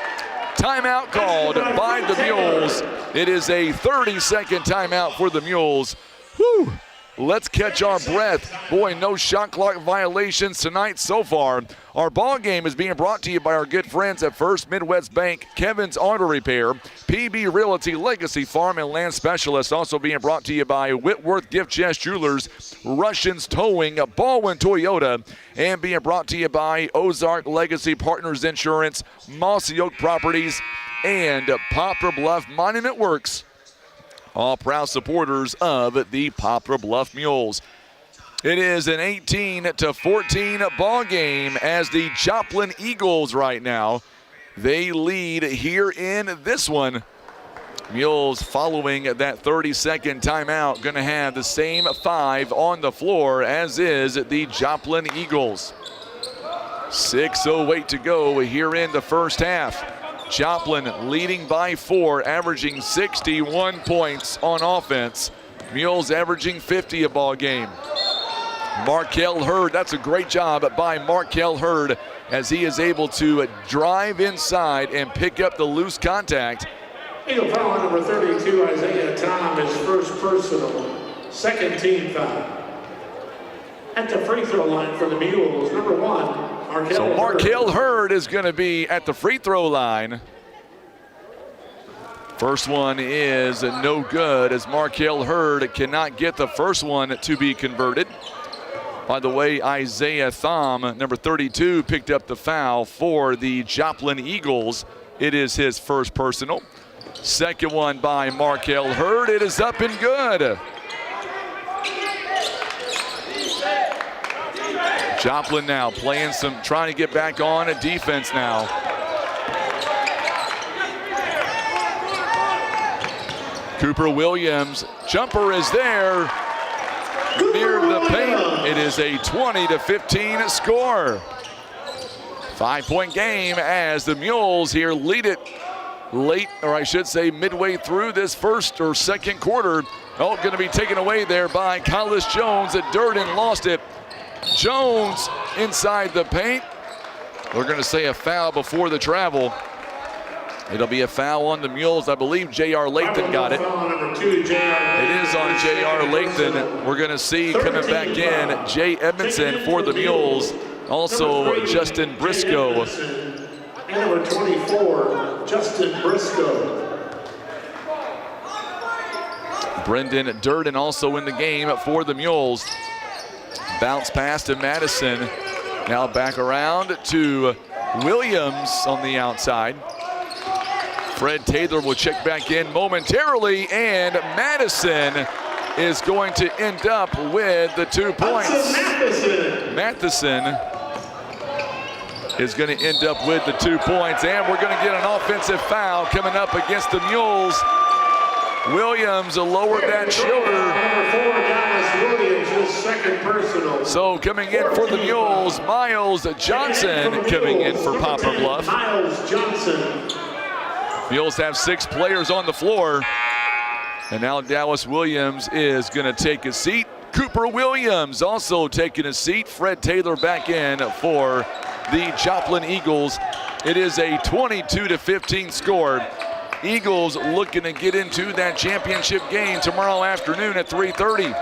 Timeout called by the Mules. It is a 30-second timeout for the Mules. Whew. Let's catch our breath. Boy, no shot clock violations tonight so far. Our ball game is being brought to you by our good friends at First Midwest Bank, Kevin's Auto Repair, PB Realty, Legacy Farm and Land Specialists. Also being brought to you by Whitworth Gift Chest Jewelers, Russians Towing, Baldwin Toyota, and being brought to you by Ozark Legacy Partners Insurance, Mossy Oak Properties, and Poplar Bluff Monument Works. All proud supporters of the Poplar Bluff Mules. It is an 18-14 ball game as the Joplin Eagles right now, they lead here in this one. Mules following that 30-second timeout, going to have the same 5 on the floor as is the Joplin Eagles. 6:08 to go here in the first half. Joplin leading by 4, averaging 61 points on offense. Mules averaging 50 a ball game. Markel Hurd, that's a great job by Markel Hurd as he is able to drive inside and pick up the loose contact. Eagle foul on number 32, Isaiah Tom, his first personal, second team foul. At the free throw line for the Mules, number 1. So Markel Hurd is going to be at the free throw line. First one is no good as Markel Hurd cannot get the first one to be converted. By the way, Isaiah Thom, number 32, picked up the foul for the Joplin Eagles. It is his first personal. Second one by Markel Hurd. It is up and good. Joplin now playing trying to get back on a defense now. Cooper Williams, jumper is there, near the paint. It is a 20-15 score. 5-point game as the Mules here lead it late, or I should say midway through this first or second quarter. Oh, going to be taken away there by Collis Jones. Durden lost it. Jones inside the paint. We're going to say a foul before the travel. It'll be a foul on the Mules. I believe J.R. Lathan got it. It is on J.R. Lathan. We're going to see coming back in Jay Edmondson for the Mules. Also Justin Briscoe. And number 24, Justin Briscoe. Brendan Durden also in the game for the Mules. Bounce pass to Madison. Now back around to Williams on the outside. Fred Taylor will check back in momentarily, and Madison is going to end up with the 2 points. Matheson is going to end up with the 2 points, and we're going to get an offensive foul coming up against the Mules. Williams lowered that shoulder. Second personal. So coming in for the Mules, Miles Johnson coming in for Poplar Bluff. Miles Johnson. Mules have 6 players on the floor. And now Dallas Williams is going to take a seat. Cooper Williams also taking a seat. Fred Taylor back in for the Joplin Eagles. It is a 22-15 score. Eagles looking to get into that championship game tomorrow afternoon at 3:30.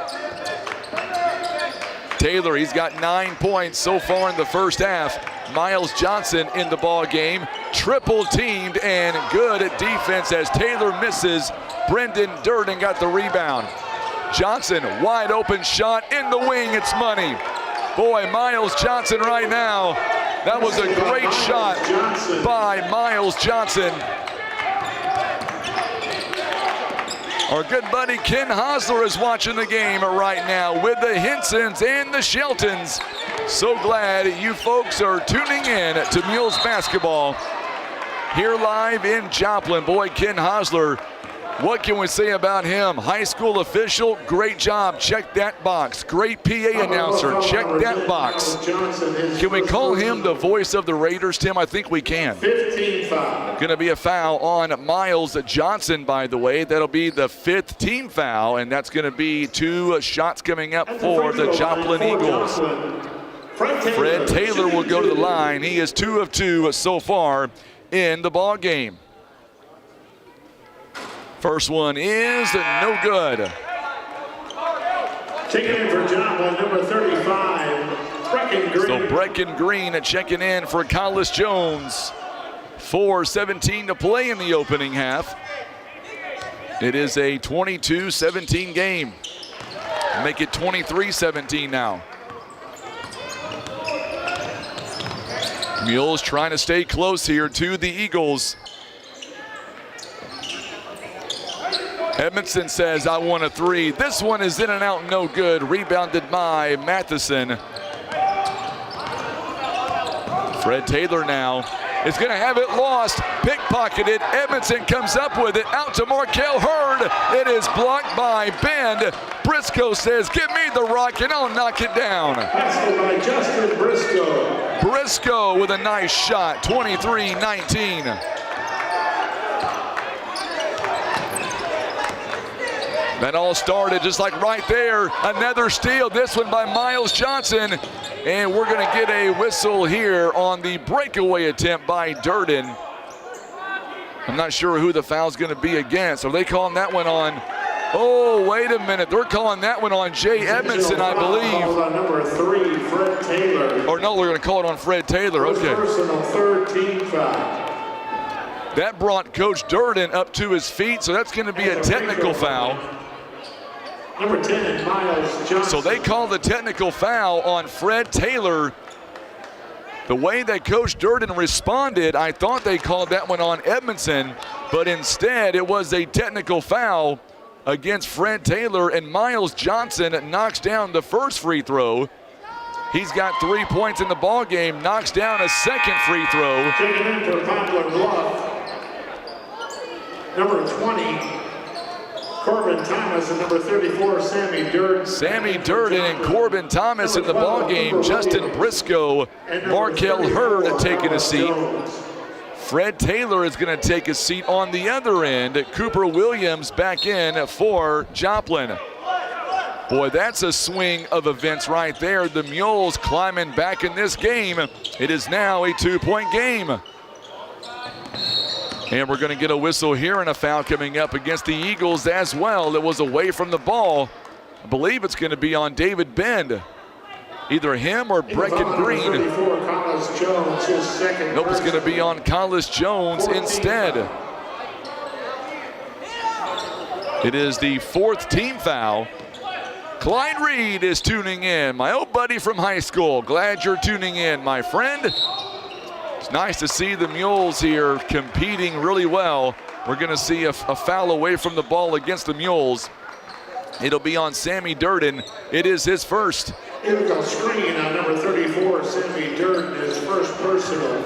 Taylor, he's got 9 points so far in the first half. Miles Johnson in the ball game, triple teamed, and good defense as Taylor misses. Brendan Durden got the rebound. Johnson, wide open shot in the wing, it's money. Boy, Miles Johnson right now, that was a great shot by Miles Johnson. Our good buddy Ken Hosler is watching the game right now with the Hensons and the Sheltons. So glad you folks are tuning in to Mules basketball here live in Joplin. Boy, Ken Hosler What can we say about him? High school official, great job. Check that box. Great PA announcer, check that box. Can we call him the voice of the Raiders, Tim? I think we can. 15 foul. Going to be a foul on Miles Johnson, by the way. That'll be the 5th team foul, and that's going to be 2 shots coming up for the Joplin Eagles. Fred Taylor will go to the line. He is 2 of 2 so far in the ball game. First one is no good. Checking in for Joplin, number 35, Brecken Green. So Brecken Green checking in for Collis Jones. 4:17 to play in the opening half. It is a 22-17 game. Make it 23-17 now. Mules trying to stay close here to the Eagles. Edmondson says, I want a 3. This one is in and out, no good. Rebounded by Matheson. Fred Taylor now is going to have it lost. Pickpocketed. Edmondson comes up with it. Out to Markel Hurd. It is blocked by Bend. Briscoe says, give me the rock and I'll knock it down. Passed by Justin Briscoe. Briscoe with a nice shot. 23-19. That all started just like right there. Another steal, this one by Miles Johnson. And we're gonna get a whistle here on the breakaway attempt by Durden. I'm not sure who the foul's gonna be against. Are they calling that one on? Oh, wait a minute. They're calling that one on Jay Edmondson, I believe. On number 3, Fred Taylor. Or no, we're gonna call it on Fred Taylor, okay. Personal 13 foul. That brought Coach Durden up to his feet, so that's gonna be a technical foul. Number 10, Miles Johnson. So they call the technical foul on Fred Taylor. The way that Coach Durden responded, I thought they called that one on Edmondson, but instead it was a technical foul against Fred Taylor, and Miles Johnson knocks down the first free throw. He's got 3 points in the ball game, knocks down a second free throw. Taking in for Poplar Bluff, number 20, Corbin Thomas, and number 34, Sammy Durden. Sammy Durden and Corbin Thomas in the ball game. Justin Briscoe, Markel Hurd taking a seat. Fred Taylor is going to take a seat on the other end. Cooper Williams back in for Joplin. Boy, that's a swing of events right there. The Mules climbing back in this game. It is now a 2-point game. And we're going to get a whistle here and a foul coming up against the Eagles as well. It was away from the ball. I believe it's going to be on David Bend. Either him or Brecken Green. Nope, it's going to be on Collis Jones instead. It is the 4th team foul. Clyde Reed is tuning in. My old buddy from high school. Glad you're tuning in, my friend. It's nice to see the Mules here competing really well. We're going to see a foul away from the ball against the Mules. It'll be on Sammy Durden. It is his first. Illegal screen on number 34, Sammy Durden, his first personal.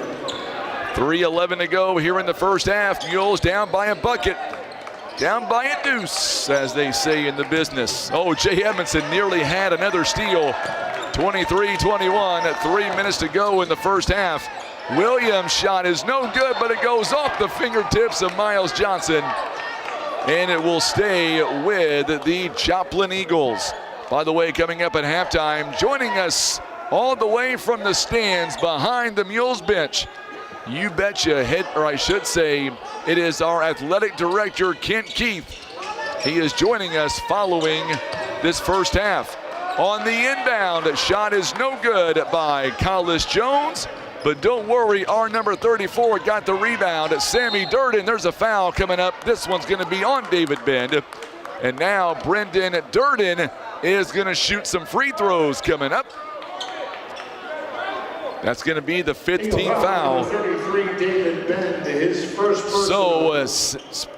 3:11 to go here in the first half. Mules down by a bucket. Down by a deuce, as they say in the business. Oh, Jay Edmondson nearly had another steal. 23-21, 3 minutes to go in the first half. Williams' shot is no good, but it goes off the fingertips of Miles Johnson. And it will stay with the Joplin Eagles. By the way, coming up at halftime, joining us all the way from the stands behind the Mules bench, you betcha, I should say, it is our athletic director, Kent Keith. He is joining us following this first half. On the inbound, shot is no good by Collis Jones. But don't worry, our number 34 got the rebound. Sammy Durden, there's a foul coming up. This one's going to be on David Bend. And now Brendan Durden is going to shoot some free throws coming up. That's going to be the 5th team foul. 33, David Bend, his first so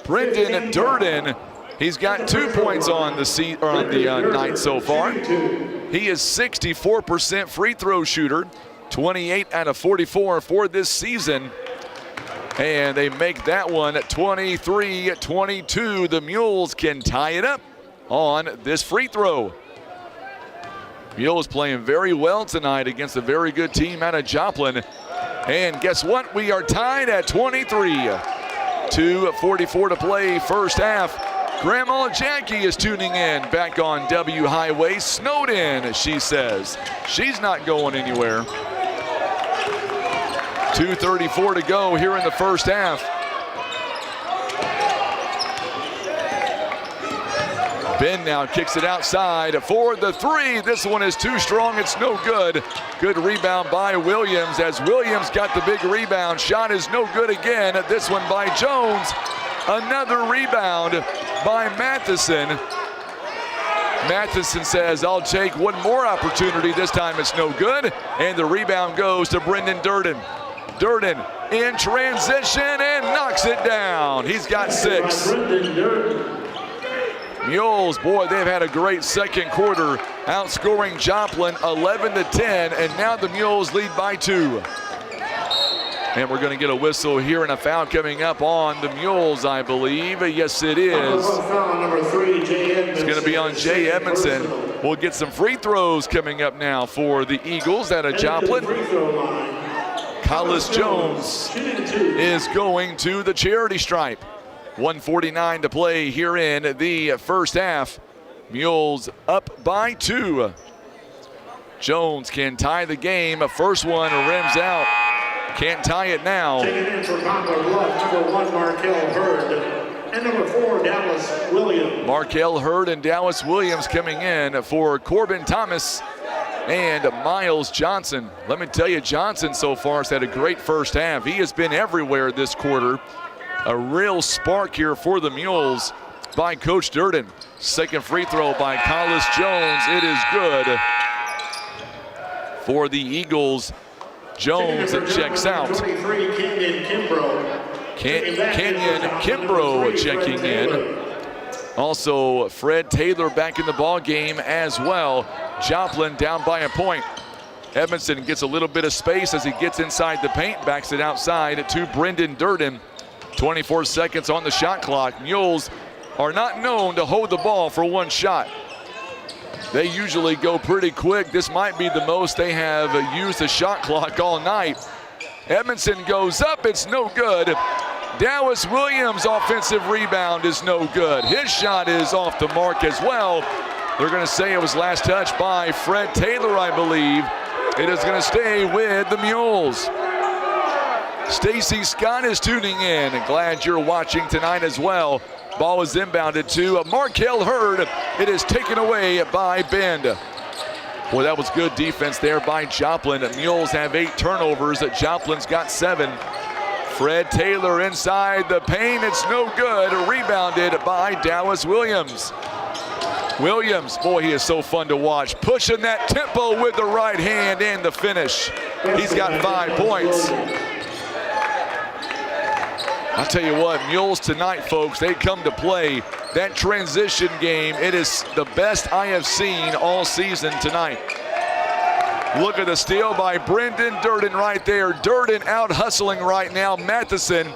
Brendan Durden, he's got 2 points on the night so far. He is 64% free throw shooter. 28 out of 44 for this season. And they make that one 23-22. The Mules can tie it up on this free throw. Mules playing very well tonight against a very good team out of Joplin. And guess what? We are tied at 23. 2:44 to play first half. Grandma Jackie is tuning in back on W Highway. Snowed in, she says. She's not going anywhere. 2:34 to go here in the first half. Ben now kicks it outside for the three. This one is too strong. It's no good. Good rebound by Williams as Williams got the big rebound. Shot is no good again. This one by Jones. Another rebound by Matheson. Matheson says, I'll take one more opportunity. This time it's no good. And the rebound goes to Brendan Durden. Durden in transition and knocks it down. He's got 6. Mules, boy, they've had a great second quarter, outscoring Joplin 11-10, and now the Mules lead by 2. And we're going to get a whistle here and a foul coming up on the Mules, I believe. Yes, it is. It's going to be on Jay Edmondson. We'll get some free throws coming up now for the Eagles out of Joplin. Collis Jones is going to the charity stripe. 1:49 to play here in the first half. Mules up by 2. Jones can tie the game. First one rims out. Can't tie it now. Taking in for Poplar Bluff, number 1, Markel Hurd. And number 4, Dallas Williams. Markel Hurd and Dallas Williams coming in for Corbin Thomas and Miles Johnson. Let me tell you, Johnson so far has had a great first half. He has been everywhere this quarter. A real spark here for the Mules by Coach Durden. Second free throw by Collis Jones. It is good for the Eagles. Jones checks out. Kenyon Kimbrough checking in. Also, Fred Taylor back in the ball game as well. Joplin down by a point. Edmondson gets a little bit of space as he gets inside the paint, backs it outside to Brendan Durden. 24 seconds on the shot clock. Mules are not known to hold the ball for one shot. They usually go pretty quick. This might be the most they have used the shot clock all night. Edmondson goes up, it's no good. Dallas Williams' offensive rebound is no good. His shot is off the mark as well. They're gonna say it was last touch by Fred Taylor, I believe. It is gonna stay with the Mules. Stacy Scott is tuning in, and glad you're watching tonight as well. Ball is inbounded to Markel Hurd. It is taken away by Bend. Boy, that was good defense there by Joplin. Mules have 8 turnovers. Joplin's got 7. Fred Taylor inside the paint. It's no good. Rebounded by Dallas Williams. Williams, boy, he is so fun to watch. Pushing that tempo with the right hand and the finish. He's got 5 points. I'll tell you what, Mules tonight, folks, they come to play. That transition game, it is the best I have seen all season tonight. Look at the steal by Brendan Durden right there. Durden out hustling right now. Matheson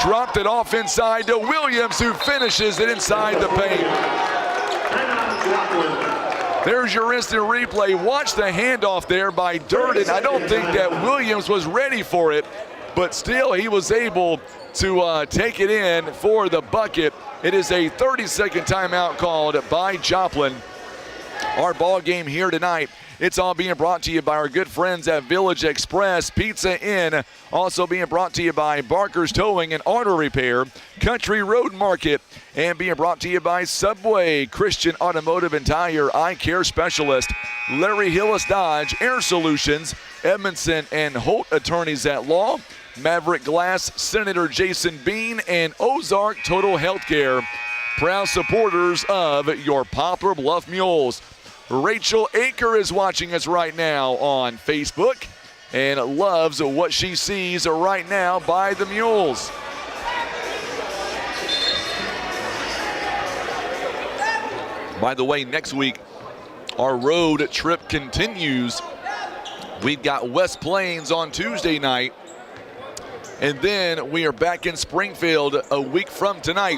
dropped it off inside to Williams, who finishes it inside the paint. There's your instant replay. Watch the handoff there by Durden. I don't think that Williams was ready for it, but still he was able to take it in for the bucket. It is a 30-second timeout called by Joplin. Our ball game here tonight, it's all being brought to you by our good friends at Village Express Pizza Inn. Also being brought to you by Barker's Towing and Auto Repair, Country Road Market, and being brought to you by Subway, Christian Automotive and Tire, Eye Care Specialist, Larry Hillis Dodge, Air Solutions, Edmondson and Holt Attorneys at Law, Maverick Glass, Senator Jason Bean, and Ozark Total Healthcare. Proud supporters of your Poplar Bluff Mules. Rachel Aker is watching us right now on Facebook and loves what she sees right now by the Mules. By the way, next week, our road trip continues. We've got West Plains on Tuesday night. And then we are back in Springfield a week from tonight.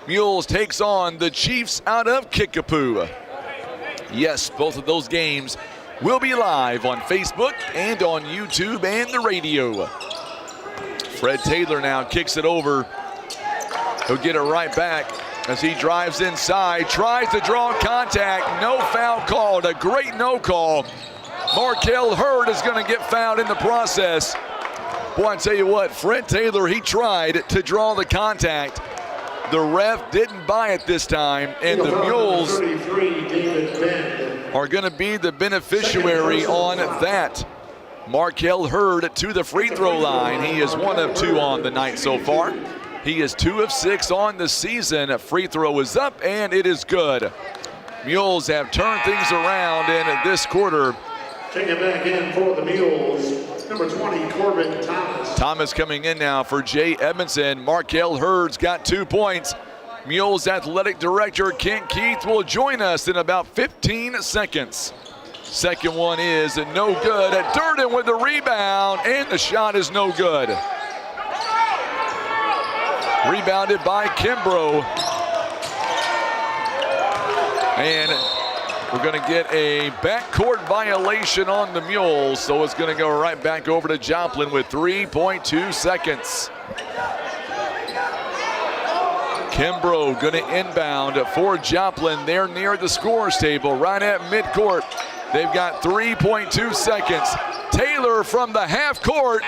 Mules takes on the Chiefs out of Kickapoo. Yes, both of those games will be live on Facebook and on YouTube and the radio. Fred Taylor now kicks it over. He'll get it right back as he drives inside, tries to draw contact. No foul called, a great no call. Markel Hurd is going to get fouled in the process. Boy, I tell you what, Fred Taylor, he tried to draw the contact. The ref didn't buy it this time, and the Mules are going to be the beneficiary on that. Markel Hurd to the free throw line. He is 1 of 2 on the night so far. He is 2 of 6 on the season. A free throw is up, and it is good. Mules have turned things around in this quarter. Taking back in for the Mules, number 20, Corbin Thomas. Thomas coming in now for Jay Edmondson. Markel Hurd's got 2 points. Mules athletic director Kent Keith will join us in about 15 seconds. Second one is no good. Durden with the rebound, and the shot is no good. Rebounded by Kimbrough. And we're going to get a backcourt violation on the Mules, so it's going to go right back over to Joplin with 3.2 seconds. Kimbrough going to inbound for Joplin. They're near the scorer's table, right at midcourt. They've got 3.2 seconds. Taylor from the half court.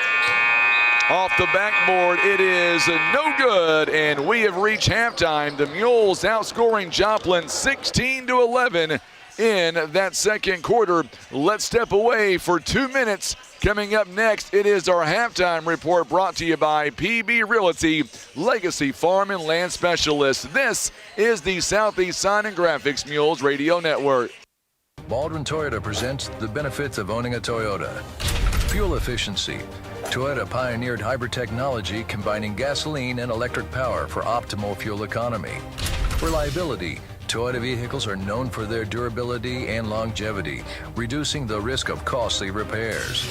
Off the backboard, it is no good, and we have reached halftime. The Mules outscoring Joplin 16-11 in that second quarter. Let's step away for 2 minutes. Coming up next, it is our halftime report brought to you by PB Realty, Legacy Farm and Land Specialists. This is the Southeast Sign and Graphics Mules Radio Network. Baldwin Toyota presents the benefits of owning a Toyota. Fuel efficiency. Toyota pioneered hybrid technology combining gasoline and electric power for optimal fuel economy. Reliability. Toyota vehicles are known for their durability and longevity, reducing the risk of costly repairs.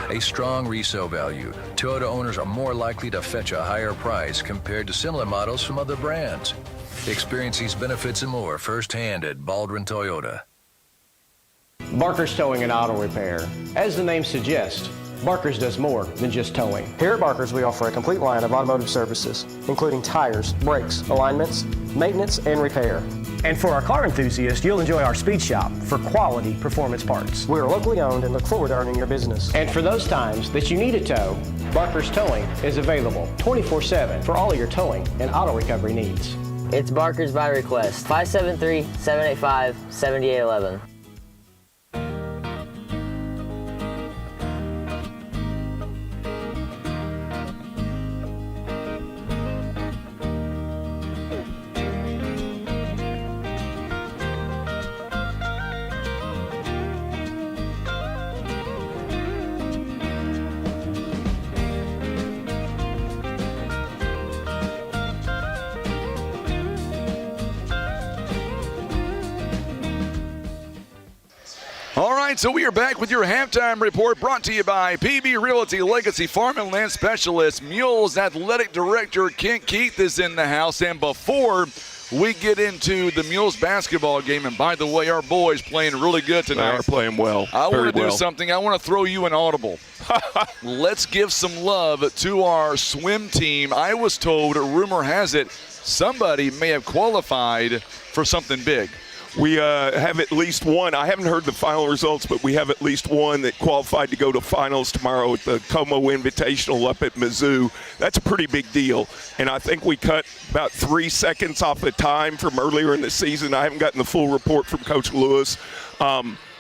A strong resale value. Toyota owners are more likely to fetch a higher price compared to similar models from other brands. Experience these benefits and more firsthand at Baldwin Toyota. Barker's Towing and Auto Repair. As the name suggests, Barker's does more than just towing. Here at Barker's, we offer a complete line of automotive services, including tires, brakes, alignments, maintenance, and repair. And for our car enthusiasts, you'll enjoy our speed shop for quality performance parts. We are locally owned and look forward to earning your business. And for those times that you need a tow, Barker's Towing is available 24/7 for all of your towing and auto recovery needs. It's Barker's by request, 573-785-7811. All right, so we are back with your halftime report brought to you by PB Realty, Legacy Farm and Land Specialists. Mules Athletic Director Kent Keith is in the house. And before we get into the Mules basketball game, and by the way, our boys playing really good tonight. They are playing well. I want to do something. I want to throw you an audible. Let's give some love to our swim team. I was told, rumor has it, somebody may have qualified for something big. We have at least one. I haven't heard the final results, but we have at least one that qualified to go to finals tomorrow at the Como Invitational up at Mizzou. That's a pretty big deal. And I think we cut about 3 seconds off the time from earlier in the season. I haven't gotten the full report from Coach Lewis.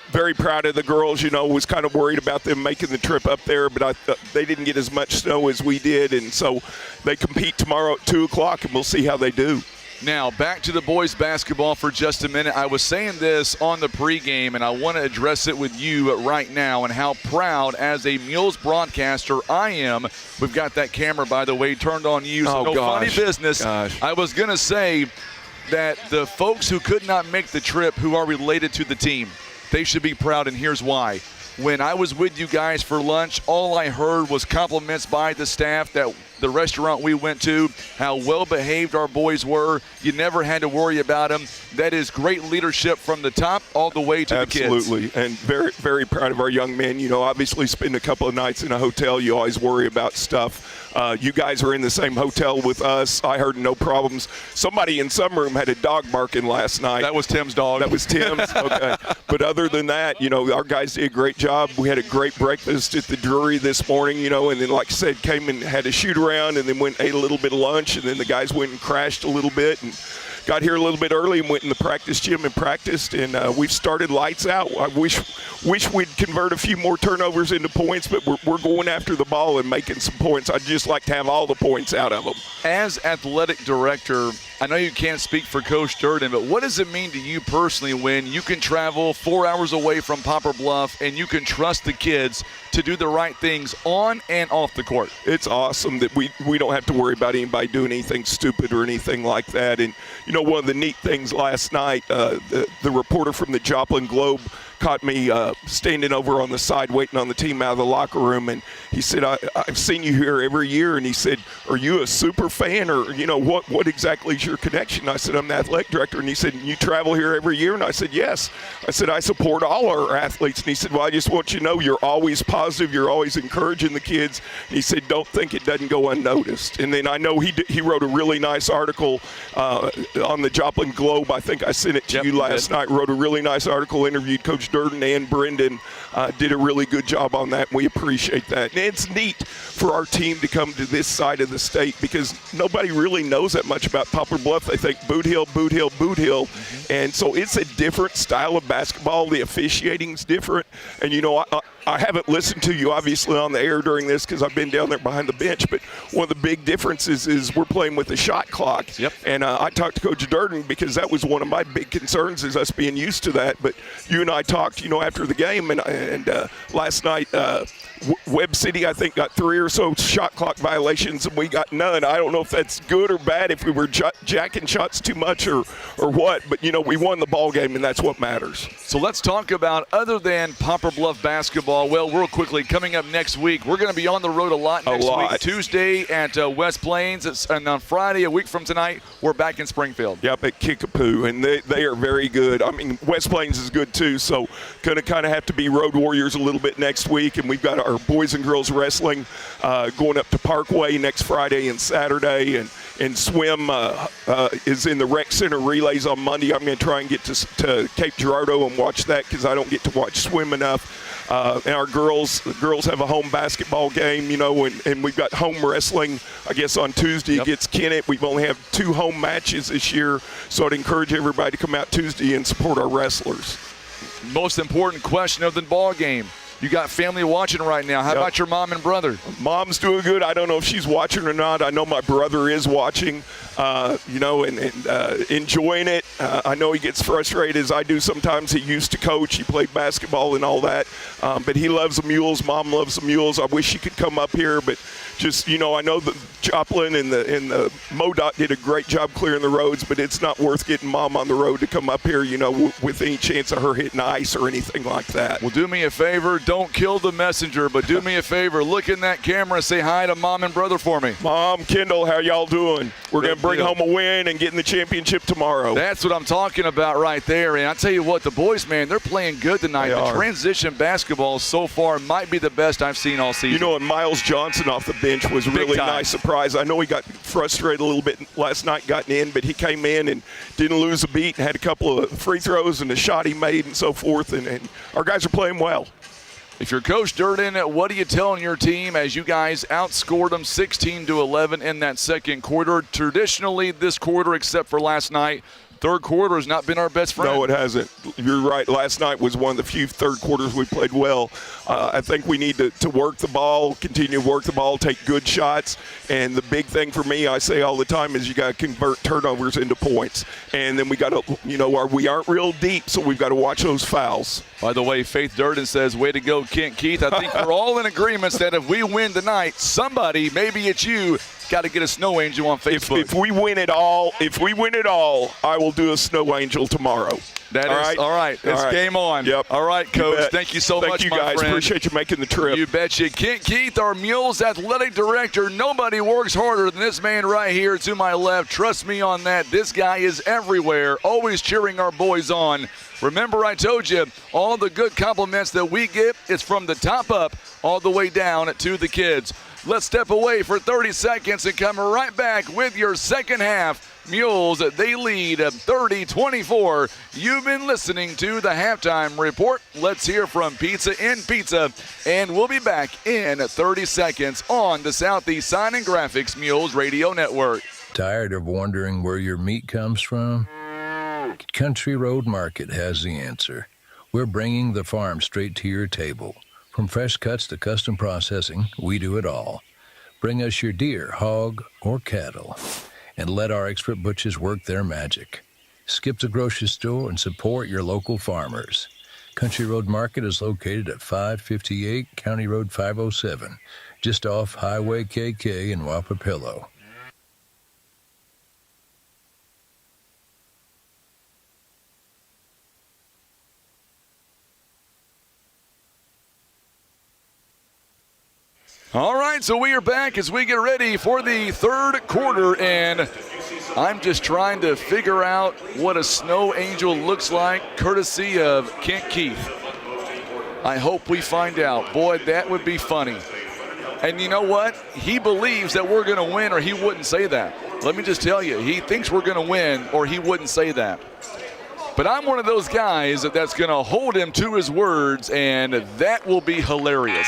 Very proud of the girls. You know, was kind of worried about them making the trip up there, but they didn't get as much snow as we did. And so they compete tomorrow at 2 o'clock, and we'll see how they do. Now, back to the boys basketball for just a minute. I was saying this on the pregame, and I want to address it with you right now and how proud as a Mules broadcaster I am. We've got that camera, by the way, turned on you, so no funny business. I was going to say that the folks who could not make the trip who are related to the team, they should be proud, and here's why. when I was with you guys for lunch, all I heard was compliments by the staff that the restaurant we went to, how well behaved our boys were. You never had to worry about them. That is great leadership from the top all the way to the kids. Absolutely, and very, very proud of our young men. You know, obviously spend a couple of nights in a hotel, you always worry about stuff. You guys are in the same hotel with us. I heard no problems. Somebody in some room had a dog barking last night. That was Tim's dog. That was Tim's? Okay. But other than that, you know, our guys did a great job. We had a great breakfast at the Drury this morning, you know, and then, like I said, came and had a shoot-around and then went and ate a little bit of lunch, and then the guys went and crashed a little bit and got here a little bit early and went in the practice gym and practiced, and we've started lights out. I wish we'd convert a few more turnovers into points, but we're going after the ball and making some points. I'd just like to have all the points out of them. As athletic director, I know you can't speak for Coach Duran, but what does it mean to you personally when you can travel 4 hours away from Poplar Bluff and you can trust the kids to do the right things on and off the court? It's awesome that we don't have to worry about anybody doing anything stupid or anything like that. And, you know, one of the neat things last night, the reporter from the Joplin Globe caught me standing over on the side waiting on the team out of the locker room, and he said, I've seen you here every year, and he said, are you a super fan, or, you know, what exactly is your connection? I said, I'm the athletic director, and he said, you travel here every year? And I said, yes. I said, I support all our athletes, and he said, well, I just want you to know you're always positive, you're always encouraging the kids, and he said, don't think it doesn't go unnoticed. And then I know he wrote a really nice article on the Joplin Globe. I think I sent it to you last night. Wrote a really nice article, interviewed Coach Duran and Brendan, did a really good job on that. We appreciate that. And it's neat for our team to come to this side of the state because nobody really knows that much about Poplar Bluff. They think Boot Hill, Boot Hill, Boot Hill. And so it's a different style of basketball. The officiating's different. And, you know, I haven't listened to you, obviously, on the air during this because I've been down there behind the bench. But one of the big differences is we're playing with a shot clock. Yep. And I talked to Coach Duran because that was one of my big concerns is us being used to that. But you and I talked, you know, after the game. And last night, Webb City, I think, got 3 or so shot clock violations, and we got none. I don't know if that's good or bad, if we were jacking shots too much or what. But, you know, we won the ball game, and that's what matters. So let's talk about, other than Poplar Bluff basketball, well, real quickly, coming up next week, we're going to be on the road a lot next week. Tuesday at West Plains, and on Friday, a week from tonight, we're back in Springfield. Yep, at Kickapoo, and they are very good. I mean, West Plains is good too, so going to kind of have to be road warriors a little bit next week, and we've got our boys and girls wrestling going up to Parkway next Friday and Saturday, and swim is in the rec center relays on Monday. I'm going to try and get to Cape Girardeau and watch that because I don't get to watch swim enough. And our girls have a home basketball game, you know, and we've got home wrestling, I guess, on Tuesday against Kennett. We've only have 2 home matches this year, so I'd encourage everybody to come out Tuesday and support our wrestlers. Most important question of the ball game. You got family watching right now. How about your mom and brother? Mom's doing good. I don't know if she's watching or not. I know my brother is watching, you know, and enjoying it. I know he gets frustrated as I do sometimes. He used to coach. He played basketball and all that. But he loves the Mules. Mom loves the Mules. I wish she could come up here, but just, you know, I know the Joplin and the MoDOT did a great job clearing the roads, but it's not worth getting Mom on the road to come up here, you know, with any chance of her hitting ice or anything like that. Well, do me a favor. Don't kill the messenger, but do me a favor. Look in that camera. Say hi to Mom and brother for me. Mom, Kendall, how y'all doing? We're going to bring home a win and get in the championship tomorrow. That's what I'm talking about right there. And I tell you what, the boys, man, they're playing good tonight. The transition basketball so far might be the best I've seen all season. You know, and Miles Johnson off the bench was really nice surprise. I know he got frustrated a little bit last night, gotten in, but he came in and didn't lose a beat and had a couple of free throws and a shot he made and so forth. And our guys are playing well. If you're Coach Duran, what are you telling your team as you guys outscored them 16-11 in that second quarter? Traditionally, this quarter, except for last night, third quarter has not been our best friend. No, it hasn't. You're right. Last night was one of the few third quarters we played well. I think we need to work the ball, continue to work the ball, take good shots. And the big thing for me, I say all the time, is you got to convert turnovers into points. And then we got to, you know, we aren't real deep, so we've got to watch those fouls. By the way, Faith Durden says, way to go, Kent Keith. I think we're all in agreement that if we win tonight, somebody, maybe it's you, got to get a snow angel on Facebook. If we win it all, I will do a snow angel tomorrow. That is all right. It's game on. Yep. All right, Coach. Thank you so much, Thank you, my guys. friend. Appreciate you making the trip. You betcha. Kent Keith, our Mules athletic director. Nobody works harder than this man right here to my left. Trust me on that. This guy is everywhere, always cheering our boys on. Remember, I told you, all the good compliments that we get is from the top up all the way down to the kids. Let's step away for 30 seconds and come right back with your second half. Mules, they lead 30-24. You've been listening to the halftime report. Let's hear from Pizza in Pizza, and we'll be back in 30 seconds on the Southeast Sign and Graphics Mules Radio Network. Tired of wondering where your meat comes from? Country Road Market has the answer. We're bringing the farm straight to your table. From fresh cuts to custom processing, we do it all. Bring us your deer, hog, or cattle, and let our expert butchers work their magic. Skip the grocery store and support your local farmers. Country Road Market is located at 558 County Road 507, just off Highway KK in Wapapillo. All right, so we are back as we get ready for the third quarter, and I'm just trying to figure out what a snow angel looks like, courtesy of Kent Keith. I hope we find out. Boy, that would be funny. And you know what? He believes that we're going to win, or he wouldn't say that. Let me just tell you, he thinks we're going to win, or he wouldn't say that. But I'm one of those guys that's going to hold him to his words, and that will be hilarious.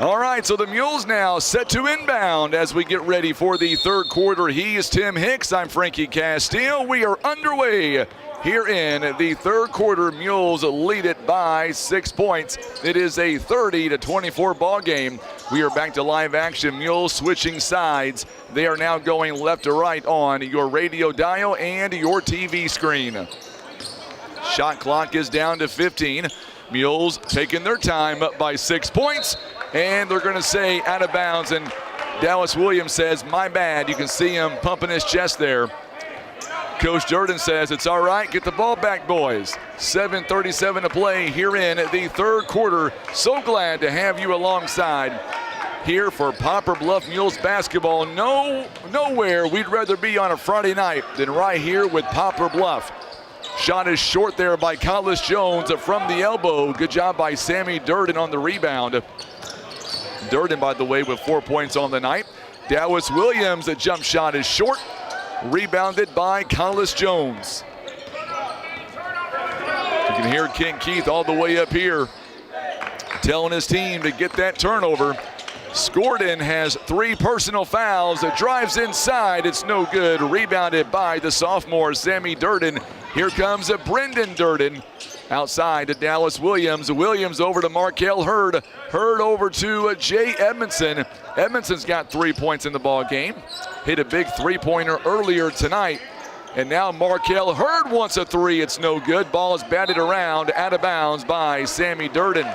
All right, so the Mules now set to inbound as we get ready for the third quarter. He is Tim Hicks. I'm Frankie Castile. We are underway here in the third quarter. Mules lead it by 6 points. It is a 30-24 ball game. We are back to live action. Mules switching sides. They are now going left to right on your radio dial and your TV screen. Shot clock is down to 15. Mules taking their time, up by 6 points. And they're going to say out of bounds, and Dallas Williams says, my bad. You can see him pumping his chest there. Coach Duran says, it's all right, get the ball back, boys. 7:37 to play here in the third quarter. So glad to have you alongside here for Poplar Bluff Mules basketball. Nowhere we'd rather be on a Friday night than right here with Poplar Bluff. Shot is short there by Collis Jones from the elbow. Good job by Sammy Durden on the rebound. Durden, by the way, with 4 points on the night. Dallas Williams, a jump shot is short. Rebounded by Collis Jones. You can hear Kent Keith all the way up here telling his team to get that turnover. Scorden has 3 personal fouls. It drives inside. It's no good. Rebounded by the sophomore, Sammy Durden. Here comes Brendan Durden. Outside to Dallas Williams. Williams over to Markel Hurd. Hurd over to Jay Edmondson. Edmondson's got 3 points in the ball game. Hit a big three-pointer earlier tonight. And now Markel Hurd wants a three. It's no good. Ball is batted around, out of bounds by Sammy Durden.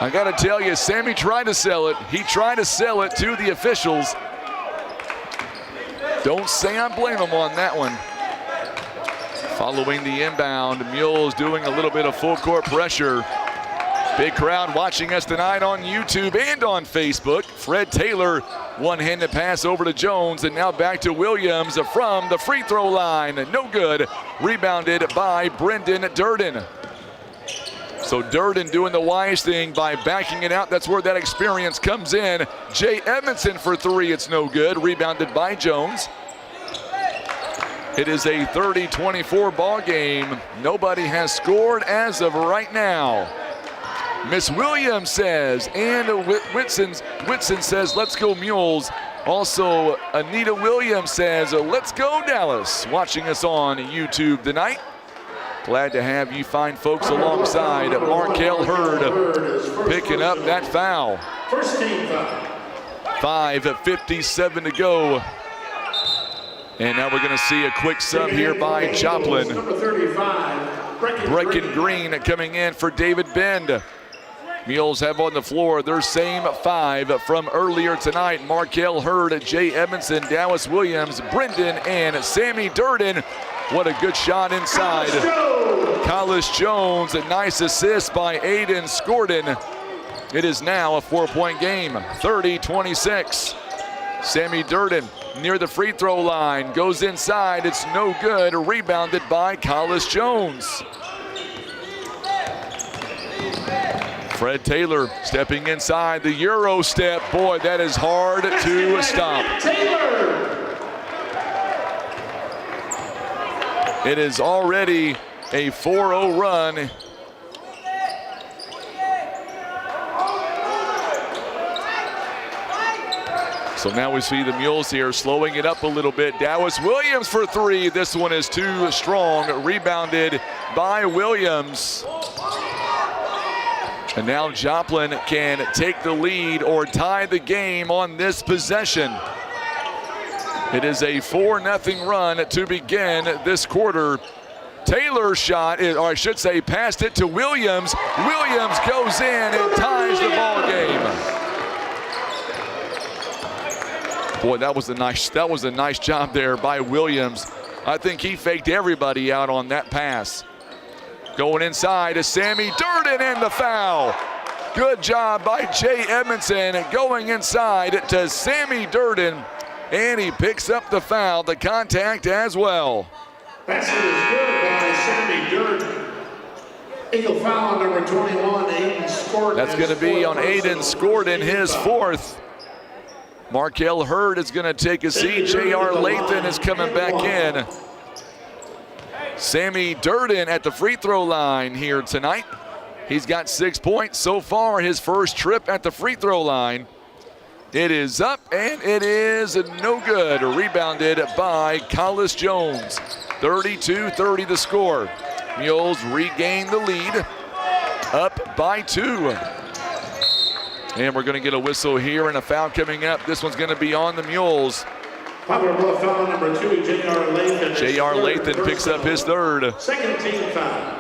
I got to tell you, Sammy tried to sell it. He tried to sell it to the officials. Don't say I blame him on that one. Following the inbound, Mules doing a little bit of full court pressure. Big crowd watching us tonight on YouTube and on Facebook. Fred Taylor, one-handed pass over to Jones, and now back to Williams from the free throw line. No good. Rebounded by Brendan Durden. So Durden doing the wise thing by backing it out. That's where that experience comes in. Jay Edmondson for three. It's no good. Rebounded by Jones. It is a 30-24 ball game. Nobody has scored as of right now. Miss Williams says, and Whitson says, let's go Mules. Also, Anita Williams says, let's go Dallas. Watching us on YouTube tonight. Glad to have you fine folks alongside Markel Hurd picking up that foul. First team foul. 5:57 to go. And now we're going to see a quick sub here by Joplin. Number 35, Brecken Green coming in for David Bend. Mules have on the floor their same 5 from earlier tonight. Markel Hurd, Jay Edmondson, Dallas Williams, Brendan, and Sammy Durden. What a good shot inside. Collis Jones, a nice assist by Aiden Scorden. It is now a 4-point game, 30-26. Sammy Durden near the free throw line, goes inside, it's no good, rebounded by Collis Jones. Fred Taylor stepping inside the Euro step. Boy, that is hard to stop. It is already a 4-0 run. So now we see the Mules here slowing it up a little bit. Dallas Williams for 3. This one is too strong. Rebounded by Williams. And now Joplin can take the lead or tie the game on this possession. It is a 4-0 run to begin this quarter. Taylor's shot, or I should say, passed it to Williams. Williams goes in and ties the ball game. Boy, that was a nice job there by Williams. I think he faked everybody out on that pass. Going inside to Sammy Durden and the foul. Good job by Jay Edmondson going inside to Sammy Durden, and he picks up the foul, the contact as well. Basket is good by Sammy Durden. Eagle foul number 21, Aiden Scorden. That's going to be on Aiden Scorden, his 4th. Markel Hurd is going to take a seat. J.R. Lathan is coming back in. Sammy Durden at the free throw line here tonight. He's got 6 points so far, his first trip at the free throw line. It is up and it is no good. Rebounded by Collis Jones. 32-30 the score. Mules regain the lead, up by 2. And we're going to get a whistle here and a foul coming up. This one's going to be on the Mules. Poplar Bluff foul number 2, J.R. Lathan. J.R. Lathan picks up his 3rd. Second team foul.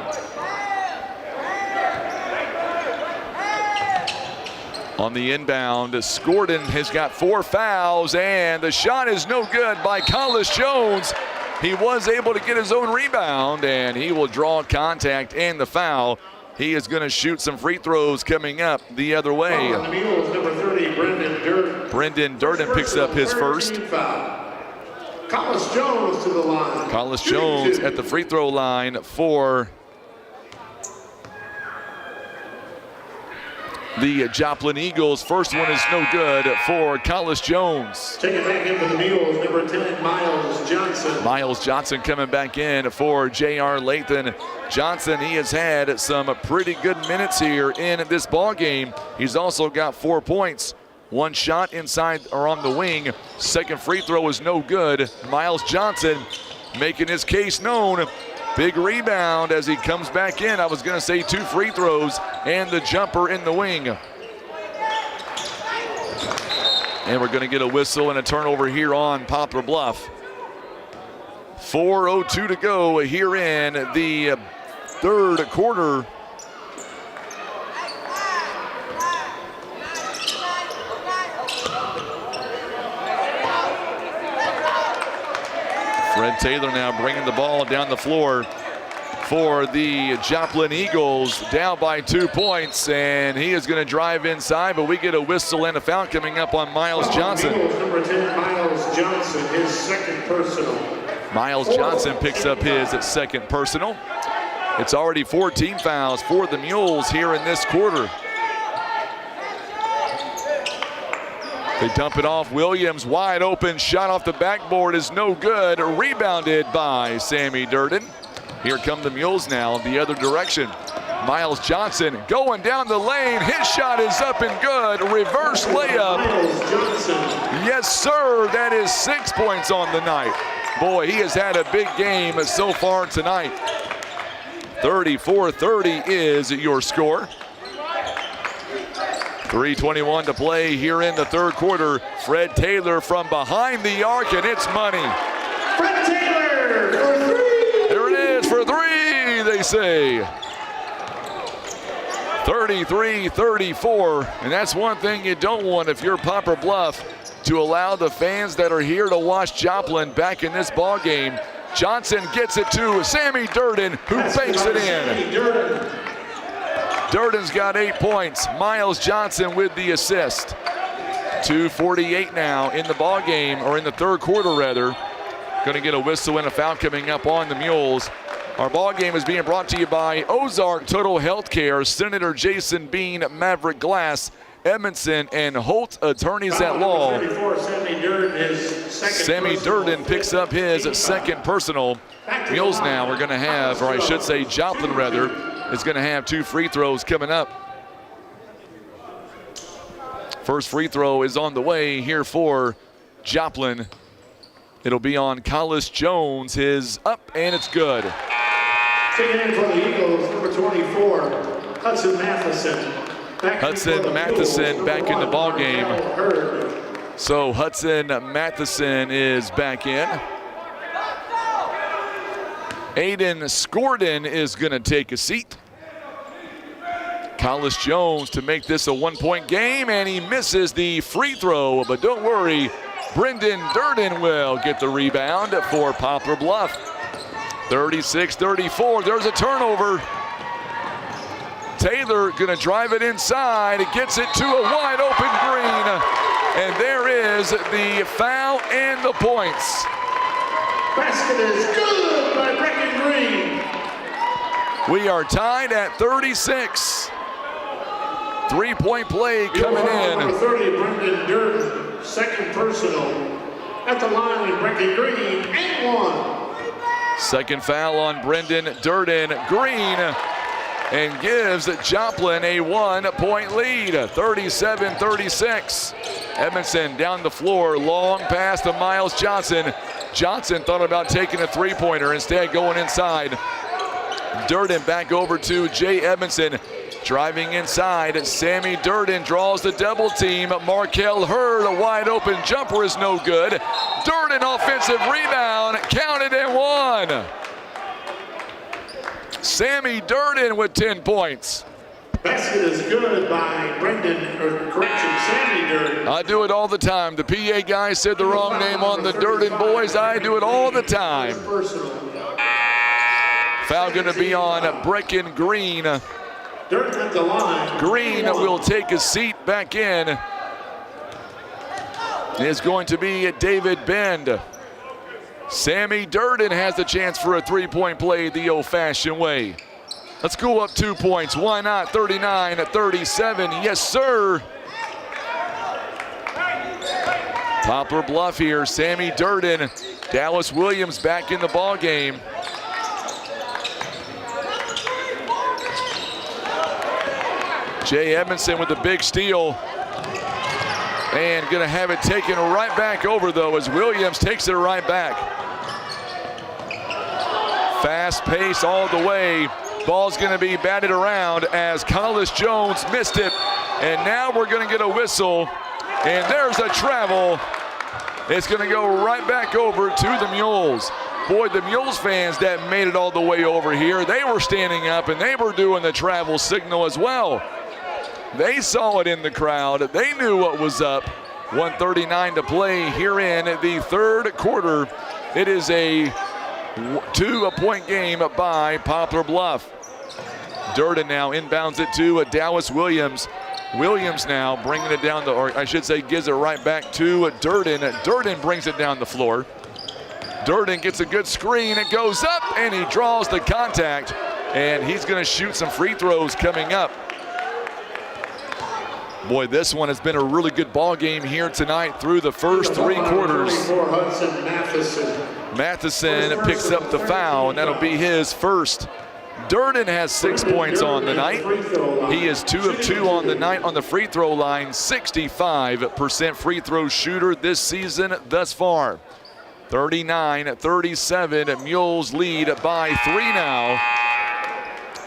On the inbound, Scorden has got 4 fouls, and the shot is no good by Collis Jones. He was able to get his own rebound, and he will draw contact and the foul. He is going to shoot some free throws coming up the other way. On the Mules, number 30, Brendan Durden. Brendan Durden picks up his 1st. Collis Jones to the line. Collis Jones at the free throw line for the Joplin Eagles. First one is no good for Collis Jones. Take it back in for the Mules, number 10, Miles Johnson. Miles Johnson coming back in for J.R. Lathan. Johnson, he has had some pretty good minutes here in this ball game. He's also got 4 points. 1 shot inside or on the wing. Second free throw is no good. Miles Johnson making his case known. Big rebound as he comes back in. I was going to say 2 free throws and the jumper in the wing. And we're going to get a whistle and a turnover here on Poplar Bluff. 4:02 to go here in the 3rd quarter. Fred Taylor now bringing the ball down the floor for the Joplin Eagles, down by 2 points, and he is going to drive inside, but we get a whistle and a foul coming up on Miles Johnson. Number 10, Miles Johnson, his 2nd personal. Miles Johnson picks up his 2nd personal. It's already 14 fouls for the Mules here in this quarter. They dump it off. Williams wide open, shot off the backboard is no good. Rebounded by Sammy Durden. Here come the Mules now the other direction. Miles Johnson going down the lane. His shot is up and good. Reverse layup. Yes, sir. That is 6 points on the night. Boy, he has had a big game so far tonight. 34-30 is your score. 3:21 to play here in the 3rd quarter. Fred Taylor from behind the arc, and it's money. Fred Taylor for 3. There it is for 3, they say. 33-34, and that's one thing you don't want if you're Poplar Bluff, to allow the fans that are here to watch Joplin back in this ball game. Johnson gets it to Sammy Durden, who banks it in. Durden's got 8 points. Miles Johnson with the assist. 2:48 now in the ball game, or in the third quarter rather. Going to get a whistle and a foul coming up on the Mules. Our ball game is being brought to you by Ozark Total Healthcare, Senator Jason Bean, Maverick Glass, Edmondson, and Holt Attorneys at Law. Sammy Durden picks up his second personal. Mules now are going to have, or I should say Joplin rather, is going to have 2 free throws coming up. First free throw is on the way here for Joplin. It'll be on Collis Jones. His up, and it's good. Taking in for the Eagles, number 24, Hudson Matheson. Hudson Matheson back in the ball game. So Hudson Matheson is back in. Aiden Scorden is going to take a seat. Collis Jones to make this a 1-point game, and he misses the free throw, but don't worry, Brendan Durden will get the rebound for Poplar Bluff. 36-34, there's a turnover. Taylor gonna drive it inside. It gets it to a wide open Green. And there is the foul and the points. Basket is good by Breckin Green. We are tied at 36. 3-point play coming in. Number 30, Brendan Durden, second personal. At the line, Breckin Green, and 1. Second foul on Brendan Durden. Green, and gives Joplin a 1-point lead, 37-36. Edmondson down the floor, long pass to Miles Johnson. Johnson thought about taking a three-pointer, instead going inside. Durden back over to Jay Edmondson. Driving inside, Sammy Durden draws the double team. Markel Hurd, a wide open jumper is no good. Durden offensive rebound, counted and 1. Sammy Durden with 10 points. Basket is good by Sammy Durden. I do it all the time. The PA guy said the wrong name on the Durden boys. I do it all the time. Foul going to be on Breckin Green. Durden at the line. Green will take a seat back in. It's going to be David Bend. Sammy Durden has the chance for a 3-point play the old-fashioned way. Let's go up 2 points. Why not? 39-37. Yes, sir. Poplar Bluff here. Sammy Durden. Dallas Williams back in the ball game. Jay Edmondson with the big steal. And gonna have it taken right back over though as Williams takes it right back. Fast pace all the way. Ball's gonna be batted around as Collis Jones missed it. And now we're gonna get a whistle. And there's a travel. It's gonna go right back over to the Mules. Boy, the Mules fans that made it all the way over here, they were standing up and they were doing the travel signal as well. They saw it in the crowd. They knew what was up. 1:39 to play here in the third quarter. It is a 2-point game by Poplar Bluff. Durden now inbounds it to Dallas Williams. Williams now bringing it down, or I should say gives it right back to Durden. Durden brings it down the floor. Durden gets a good screen. It goes up and he draws the contact. And he's going to shoot some free throws coming up. Boy, this one has been a really good ball game here tonight through the first 3 quarters. Matheson picks up the foul, and that'll be his first. Durden has 6 points on the night. He is 2 of 2 on the night on the free throw line. 65% free throw shooter this season thus far. 39-37, Mules lead by 3 now.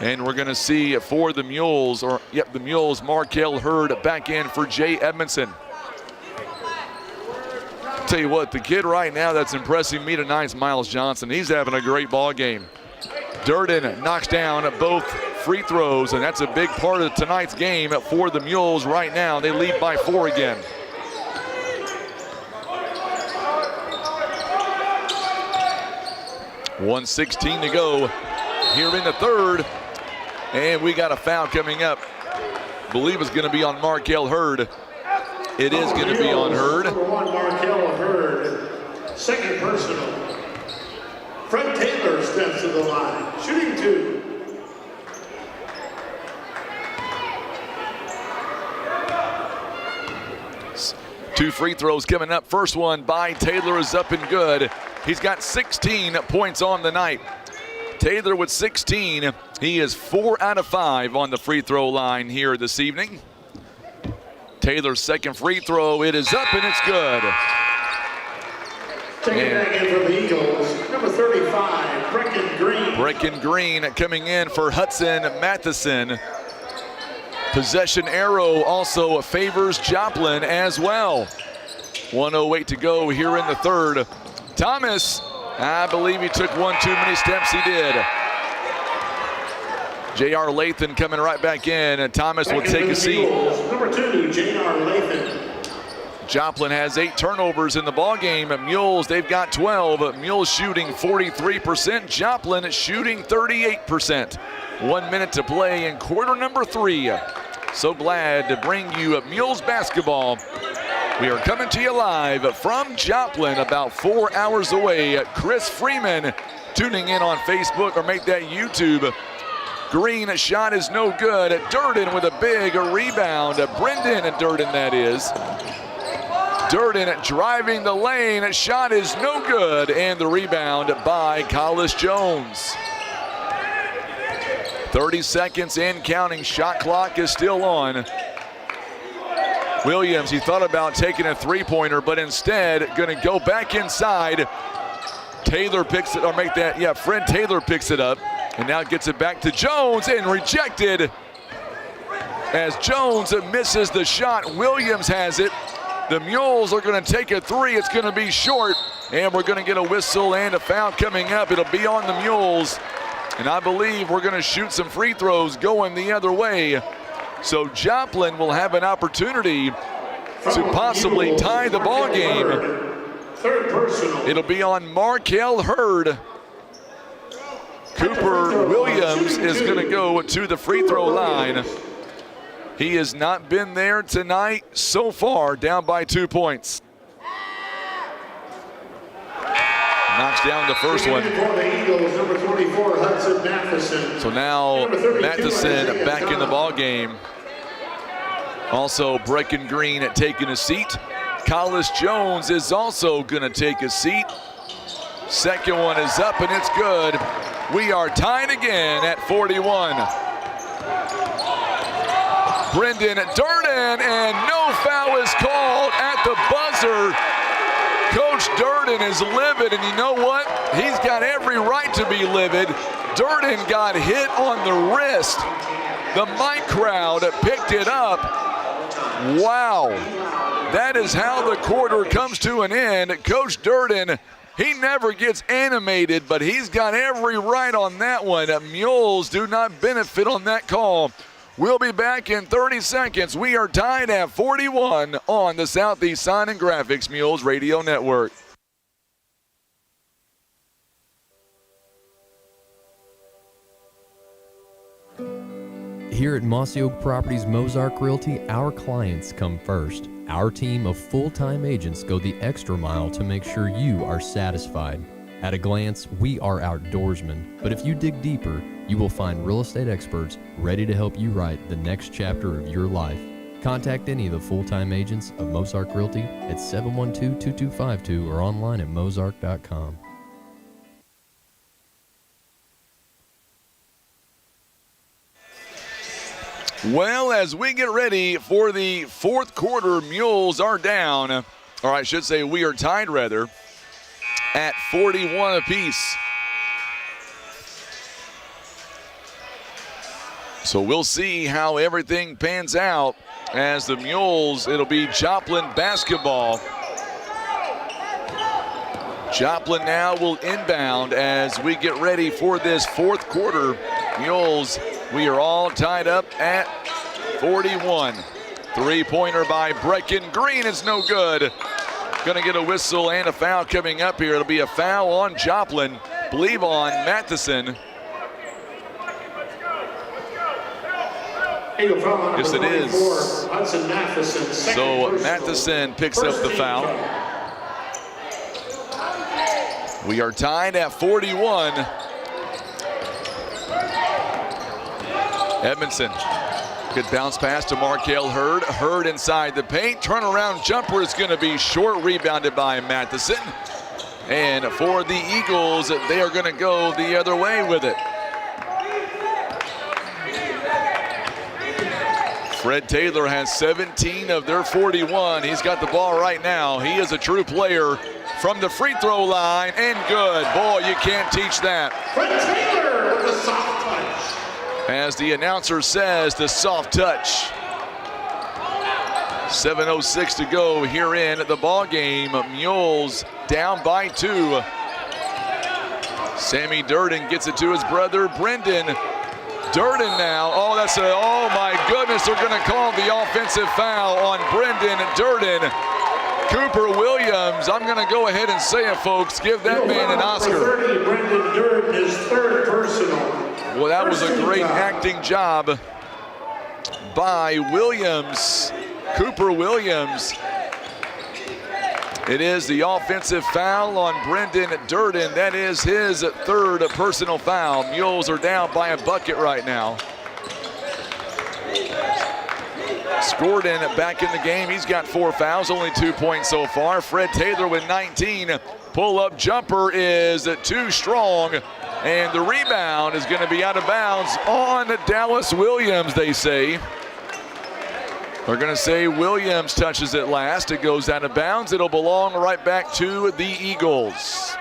And we're going to see for the Mules, the Mules, Markel Hurd back in for Jay Edmondson. I'll tell you what, the kid right now that's impressing me tonight is Miles Johnson. He's having a great ball game. Durden knocks down both free throws, and that's a big part of tonight's game for the Mules right now. They lead by 4 again. .116 to go here in the third. And we got a foul coming up. Believe it's going to be on Markel Hurd. It is going to be on Hurd. Number 1, Markel Hurd. Second personal. Fred Taylor steps to the line. Shooting 2. Two free throws coming up. First one by Taylor is up and good. He's got 16 points on the night. Taylor with 16. He is 4 out of 5 on the free throw line here this evening. Taylor's second free throw. It is up and it's good. Taking back in for the Eagles, number 35, Brecken Green. Brecken Green coming in for Hudson Matheson. Possession arrow also favors Joplin as well. 1:08 to go here in the third. Thomas, I believe he took one too many steps. He did. J.R. Lathan coming right back in, and Thomas will take a seat. Number 2, J.R. Lathan. Joplin has 8 turnovers in the ballgame. Mules, they've got 12. Mules shooting 43%. Joplin shooting 38%. 1 minute to play in quarter number 3. So glad to bring you Mules basketball. We are coming to you live from Joplin, about 4 hours away. Chris Freeman tuning in on Facebook, or make that YouTube. Green shot is no good. Durden with a big rebound. Brendan Durden, that is. Durden driving the lane. Shot is no good. And the rebound by Collis Jones. 30 seconds and counting. Shot clock is still on. Williams, he thought about taking a three-pointer, but instead going to go back inside. Taylor picks it, or make that, yeah, Fred Taylor picks it up. And now gets it back to Jones and rejected. As Jones misses the shot, Williams has it. The Mules are going to take a three. It's going to be short, and we're going to get a whistle and a foul coming up. It'll be on the Mules, and I believe we're going to shoot some free throws going the other way. So Joplin will have an opportunity to possibly tie the ball game. Third personal. It'll be on Markel Hurd. Cooper Williams is going to go to the free throw line. He has not been there tonight so far, down by 2 points. Knocks down the first one. So now Matheson back in the ball game. Also Brecken Green taking a seat. Collis Jones is also going to take a seat. Second one is up and it's good. We are tied again at 41. Brendan Durden, and no foul is called at the buzzer. Coach Durden is livid, and you know what? He's got every right to be livid. Durden got hit on the wrist. The Mike crowd picked it up. Wow. That is how the quarter comes to an end. Coach Durden, he never gets animated, but he's got every right on that one. Mules do not benefit on that call. We'll be back in 30 seconds. We are tied at 41 on the Southeast Sign and Graphics Mules Radio Network. Here at Mossy Oak Properties Mozark Realty, our clients come first. Our team of full-time agents go the extra mile to make sure you are satisfied. At a glance, we are outdoorsmen, but if you dig deeper, you will find real estate experts ready to help you write the next chapter of your life. Contact any of the full-time agents of Mozark Realty at 712-2252 or online at mozark.com. Well, as we get ready for the fourth quarter, Mules are down, or I should say we are tied rather, at 41 apiece. So we'll see how everything pans out as the Mules, it'll be Joplin basketball. Joplin now will inbound as we get ready for this fourth quarter. Mules We are all tied up at 41. Three-pointer by Brecken Green is no good. Going to get a whistle and a foul coming up here. It'll be a foul on Joplin, believe on Matheson. Yes, it is. So Matheson picks up the foul. We are tied at 41. Edmondson. Good bounce pass to Markel Hurd. Hurd inside the paint. Turnaround jumper is going to be short, rebounded by Matheson. And for the Eagles, they are going to go the other way with it. Fred Taylor has 17 of their 41. He's got the ball right now. He is a true player from the free throw line, and good. Boy, you can't teach that. Fred Taylor with a soft touch. As the announcer says, the soft touch. 7:06 to go here in the ball game. Mules down by 2. Sammy Durden gets it to his brother Brendan. Durden now. Oh my goodness, they're going to call the offensive foul on Brendan Durden. Cooper Williams, I'm going to go ahead and say it, folks. Give that man an Oscar. 30, Brendan Durden, his third personal. Well, that was a great acting job by Williams, Cooper Williams. It is the offensive foul on Brendan Durden. That is his third personal foul. Mules are down by a bucket right now. Scorden back in the game. He's got 4 fouls, only 2 points so far. Fred Taylor with 19. Pull-up jumper is too strong. And the rebound is going to be out of bounds on Dallas Williams, they say. They're going to say Williams touches it last. It goes out of bounds. It'll belong right back to the Eagles.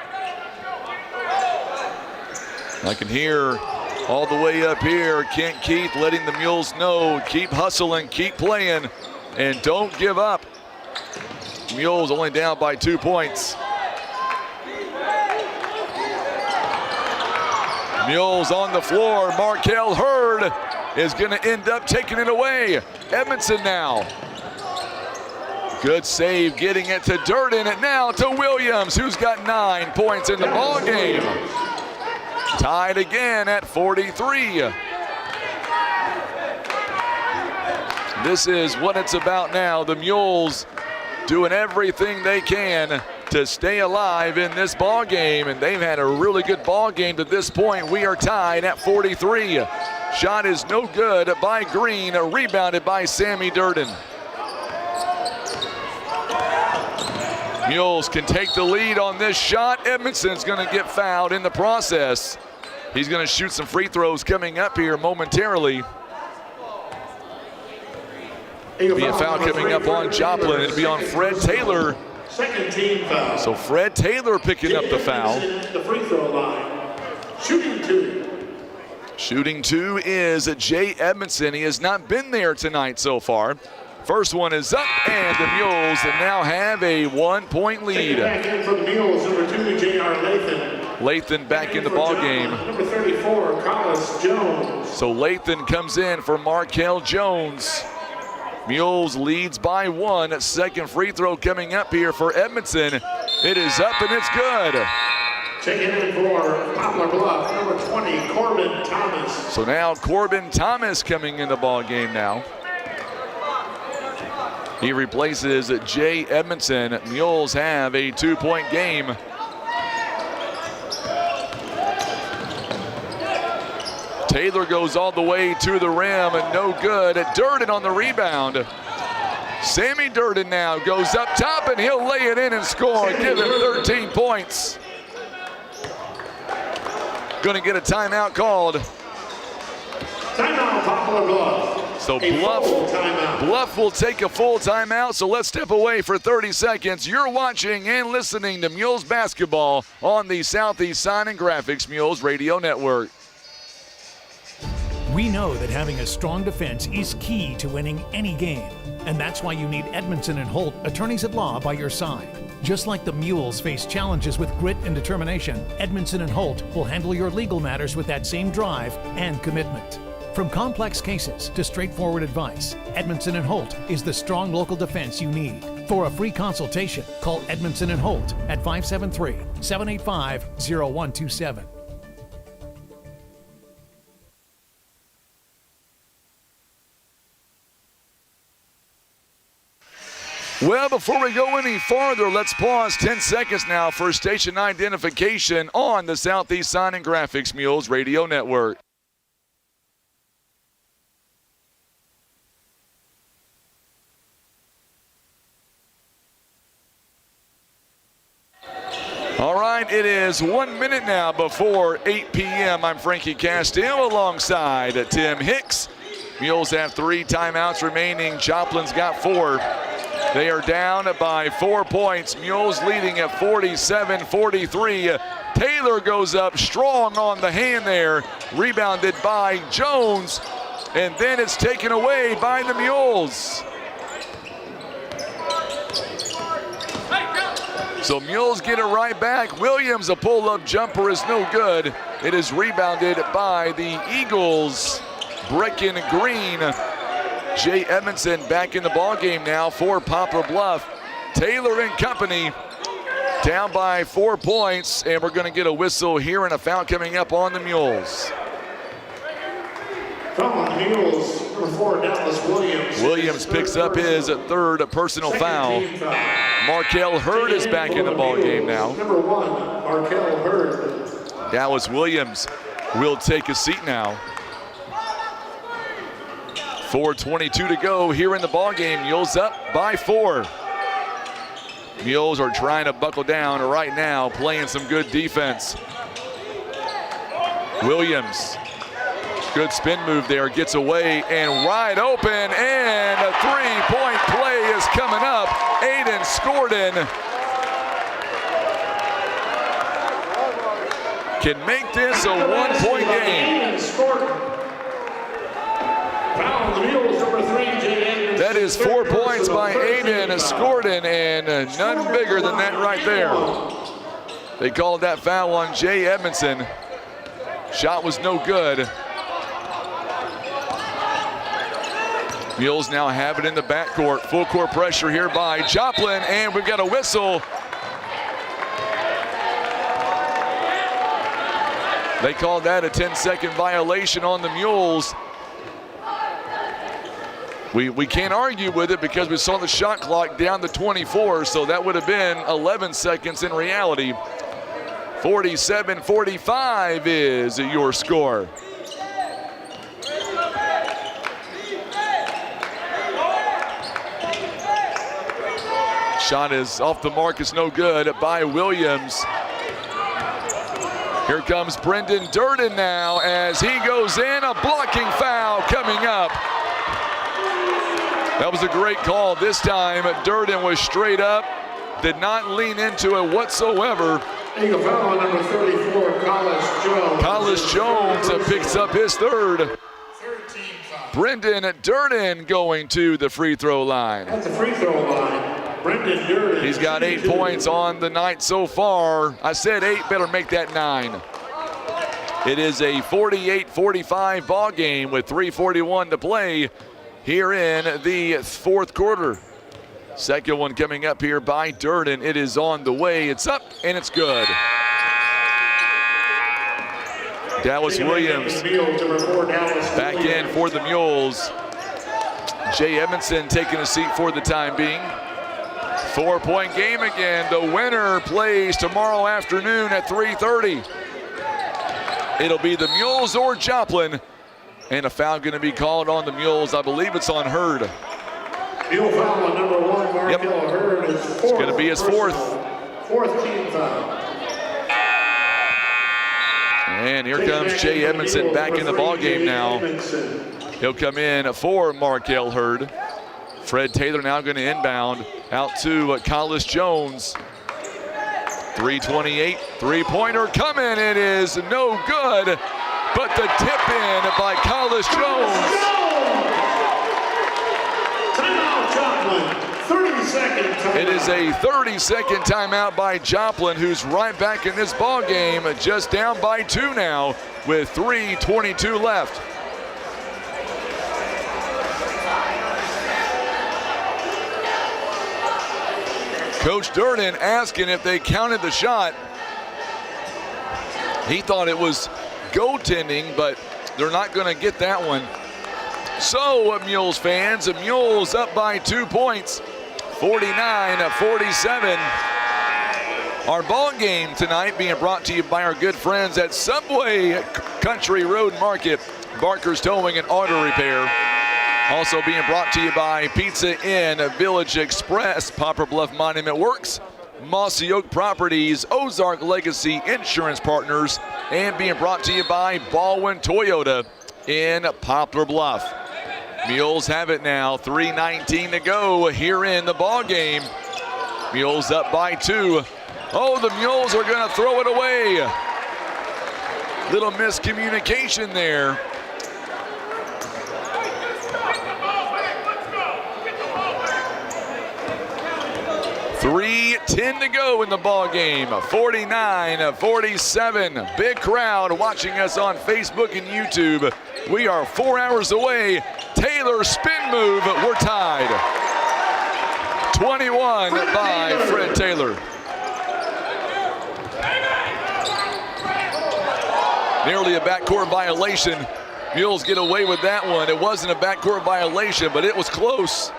I can hear all the way up here Kent Keith letting the Mules know, keep hustling, keep playing, and don't give up. Mules only down by 2 points. Mules on the floor. Markel Hurd is going to end up taking it away. Edmondson now. Good save getting it to Durden, and now to Williams, who's got 9 points in the ball game. Tied again at 43. This is what it's about now. The Mules doing everything they can to stay alive in this ball game, and they've had a really good ball game to this point. We are tied at 43. Shot is no good by Green, rebounded by Sammy Durden. Mules can take the lead on this shot. Edmondson's going to get fouled in the process. He's going to shoot some free throws coming up here momentarily. Be a foul coming up on Joplin. It'll be on Fred Taylor. Second team foul. So Fred Taylor picking up the foul. The free throw line. Shooting 2. Shooting 2 is Jay Edmondson. He has not been there tonight so far. First one is up, and the Mules now have a 1-point lead. Back in for the Mules, number 2, J.R. Lathan. Lathan back in the ball game. Number 34, Collis Jones. So Lathan comes in for Markel Jones. Mules leads by 1. Second free throw coming up here for Edmondson. It is up and it's good. Checking in for Poplar Bluff, number 20, Corbin Thomas. So now Corbin Thomas coming in the ball game now. He replaces Jay Edmondson. Mules have a 2-point game. Taylor goes all the way to the rim and no good. Durden on the rebound. Sammy Durden now goes up top and he'll lay it in and score. Give him 13 points. Going to get a timeout called. Timeout, Poplar Bluff. So Bluff will take a full timeout, so let's step away for 30 seconds. You're watching and listening to Mules basketball on the Southeast Sign and Graphics Mules Radio Network. We know that having a strong defense is key to winning any game, and that's why you need Edmondson and Holt, attorneys at law, by your side. Just like the Mules face challenges with grit and determination, Edmondson and Holt will handle your legal matters with that same drive and commitment. From complex cases to straightforward advice, Edmondson & Holt is the strong local defense you need. For a free consultation, call Edmondson & Holt at 573-785-0127. Well, before we go any farther, let's pause 10 seconds now for station identification on the Southeast Sign and Graphics Mules Radio Network. All right, it is 1 minute now before 8 p.m. I'm Frankie Castile alongside Tim Hicks. Mules have 3 timeouts remaining. Joplin's got 4. They are down by 4 points. Mules leading at 47-43. Taylor goes up strong on the hand there. Rebounded by Jones. And then it's taken away by the Mules. So Mules get it right back. Williams, a pull-up jumper is no good. It is rebounded by the Eagles. Brecken Green. Jay Edmondson back in the ballgame now for Poplar Bluff. Taylor and company down by 4 points, and we're going to get a whistle here and a foul coming up on the Mules. Foul on the Mules, number 4, Dallas Williams. Williams picks up his 3rd personal foul. Markel Hurd is back in the ballgame now. Number 1, Markel Hurd. Dallas Williams will take a seat now. 4:22 to go here in the ballgame. Mules up by 4. Mules are trying to buckle down right now, playing some good defense. Williams, good spin move there, gets away and wide open, and a 3-point play is coming up. Aiden Scorden can make this a 1-point game. That is 4 points by Aiden Scorden, and none bigger than that right there. They called that foul on Jay Edmondson. Shot was no good. Mules now have it in the backcourt. Full court pressure here by Joplin, and we've got a whistle. They called that a 10-second violation on the Mules. We can't argue with it because we saw the shot clock down to 24, so that would have been 11 seconds in reality. 47-45 is your score. Shot is off the mark, it's no good by Williams. Here comes Brendan Durden now as he goes in, a blocking foul coming up. That was a great call. This time, Durden was straight up, did not lean into it whatsoever. Foul on number 34, Collis Jones. Collis Jones picks up his 3rd. Brendan Durden going to the free throw line. That's the free throw line. Brendan Durden. He's got 8 points on the night so far. I said 8, better make that 9. It is a 48-45 ball game with 3:41 to play here in the 4th quarter. Second one coming up here by Durden. It is on the way. It's up and it's good. Dallas Williams back in for the Mules. Jay Edmondson taking a seat for the time being. 4-point game again. The winner plays tomorrow afternoon at 3:30. It'll be the Mules or Joplin. And a foul going to be called on the Mules. I believe it's on Hurd. Mule foul on number 1, Markel Hurd. It's going to be his 4th. 4th team foul. And here comes Jay Edmondson back in the ballgame now. He'll come in for Markel Hurd. Fred Taylor now going to inbound out to Collis Jones. 3:28, 3-pointer coming. It is no good. But the tip in by Collis Jones. Timeout, Joplin. 30-second timeout. It is a 30-second timeout by Joplin, who's right back in this ball game, just down by 2 now with 3:22 left. Coach Duran asking if they counted the shot. He thought it was goaltending, but they're not going to get that one. So, Mules fans, the Mules up by 2 points, 49-47. Our ball game tonight being brought to you by our good friends at Subway Country Road Market, Barker's Towing and Auto Repair. Also being brought to you by Pizza Inn, Village Express, Poplar Bluff Monument Works, Mossy Oak Properties, Ozark Legacy Insurance Partners, and being brought to you by Baldwin Toyota in Poplar Bluff. Mules have it now, 3:19 to go here in the ball game. Mules up by 2. Oh, the Mules are going to throw it away. Little miscommunication there. .3:10 to go in the ball game. 49-47. Big crowd watching us on Facebook and YouTube. We are 4 hours away. Taylor spin move. We're tied. 21 by Fred Taylor. Nearly a backcourt violation. Mules get away with that one. It wasn't a backcourt violation, but it was close.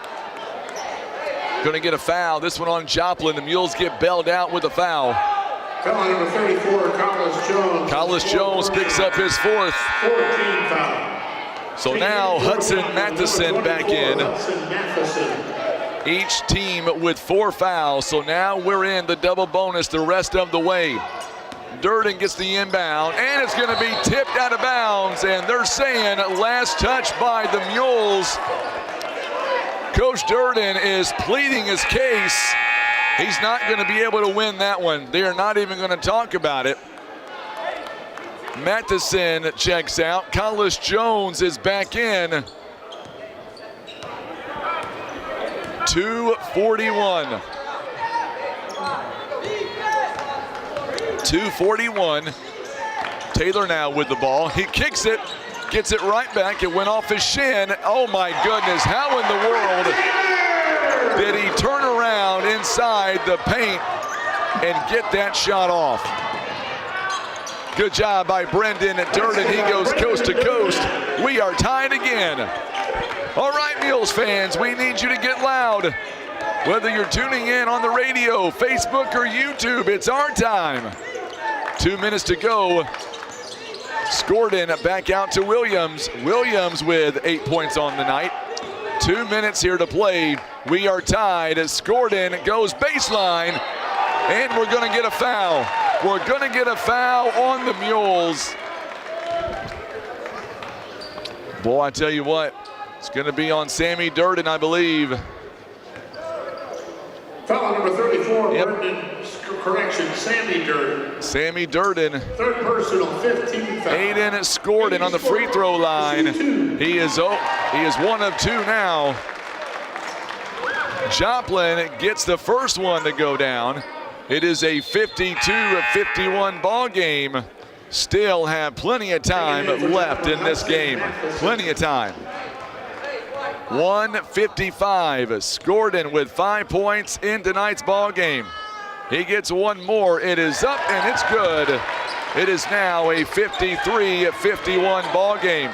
Going to get a foul. This one on Joplin. The Mules get bailed out with a foul. Foul number 34, Collis Jones. Collis Jones picks up his 4th. 14 foul. So now Hudson Matheson back in. Each team with 4 fouls. So now we're in the double bonus the rest of the way. Durden gets the inbound, and it's going to be tipped out of bounds, and they're saying last touch by the Mules. Coach Durden is pleading his case. He's not going to be able to win that one. They are not even going to talk about it. Matheson checks out. Collis Jones is back in. 2:41. 2:41. Taylor now with the ball. He kicks it, gets it right back. It went off his shin. Oh my goodness, how in the world did he turn around inside the paint and get that shot off? Good job by Brendan Durden. He goes coast to coast. We are tied again. All right, Mules fans, we need you to get loud. Whether you're tuning in on the radio, Facebook, or YouTube, it's our time. 2 minutes to go. Scorden back out to Williams. Williams with 8 points on the night. 2 minutes here to play. We are tied as Scorden goes baseline, and we're going to get a foul. We're going to get a foul on the Mules. Boy, I tell you what, it's going to be on Sammy Durden, I believe. Foul number 34, Brendan. Correction, Sammy Durden. Sammy Durden. Third personal, 15 foul. Aiden Scorden on the free throw line. He is 1 of 2 now. Joplin gets the first one to go down. It is a 52-51 ball game. Still have plenty of time left in this game. Plenty of time. 1:55. Scorden with 5 points in tonight's ball game. He gets one more. It is up and it's good. It is now a 53-51 ball game.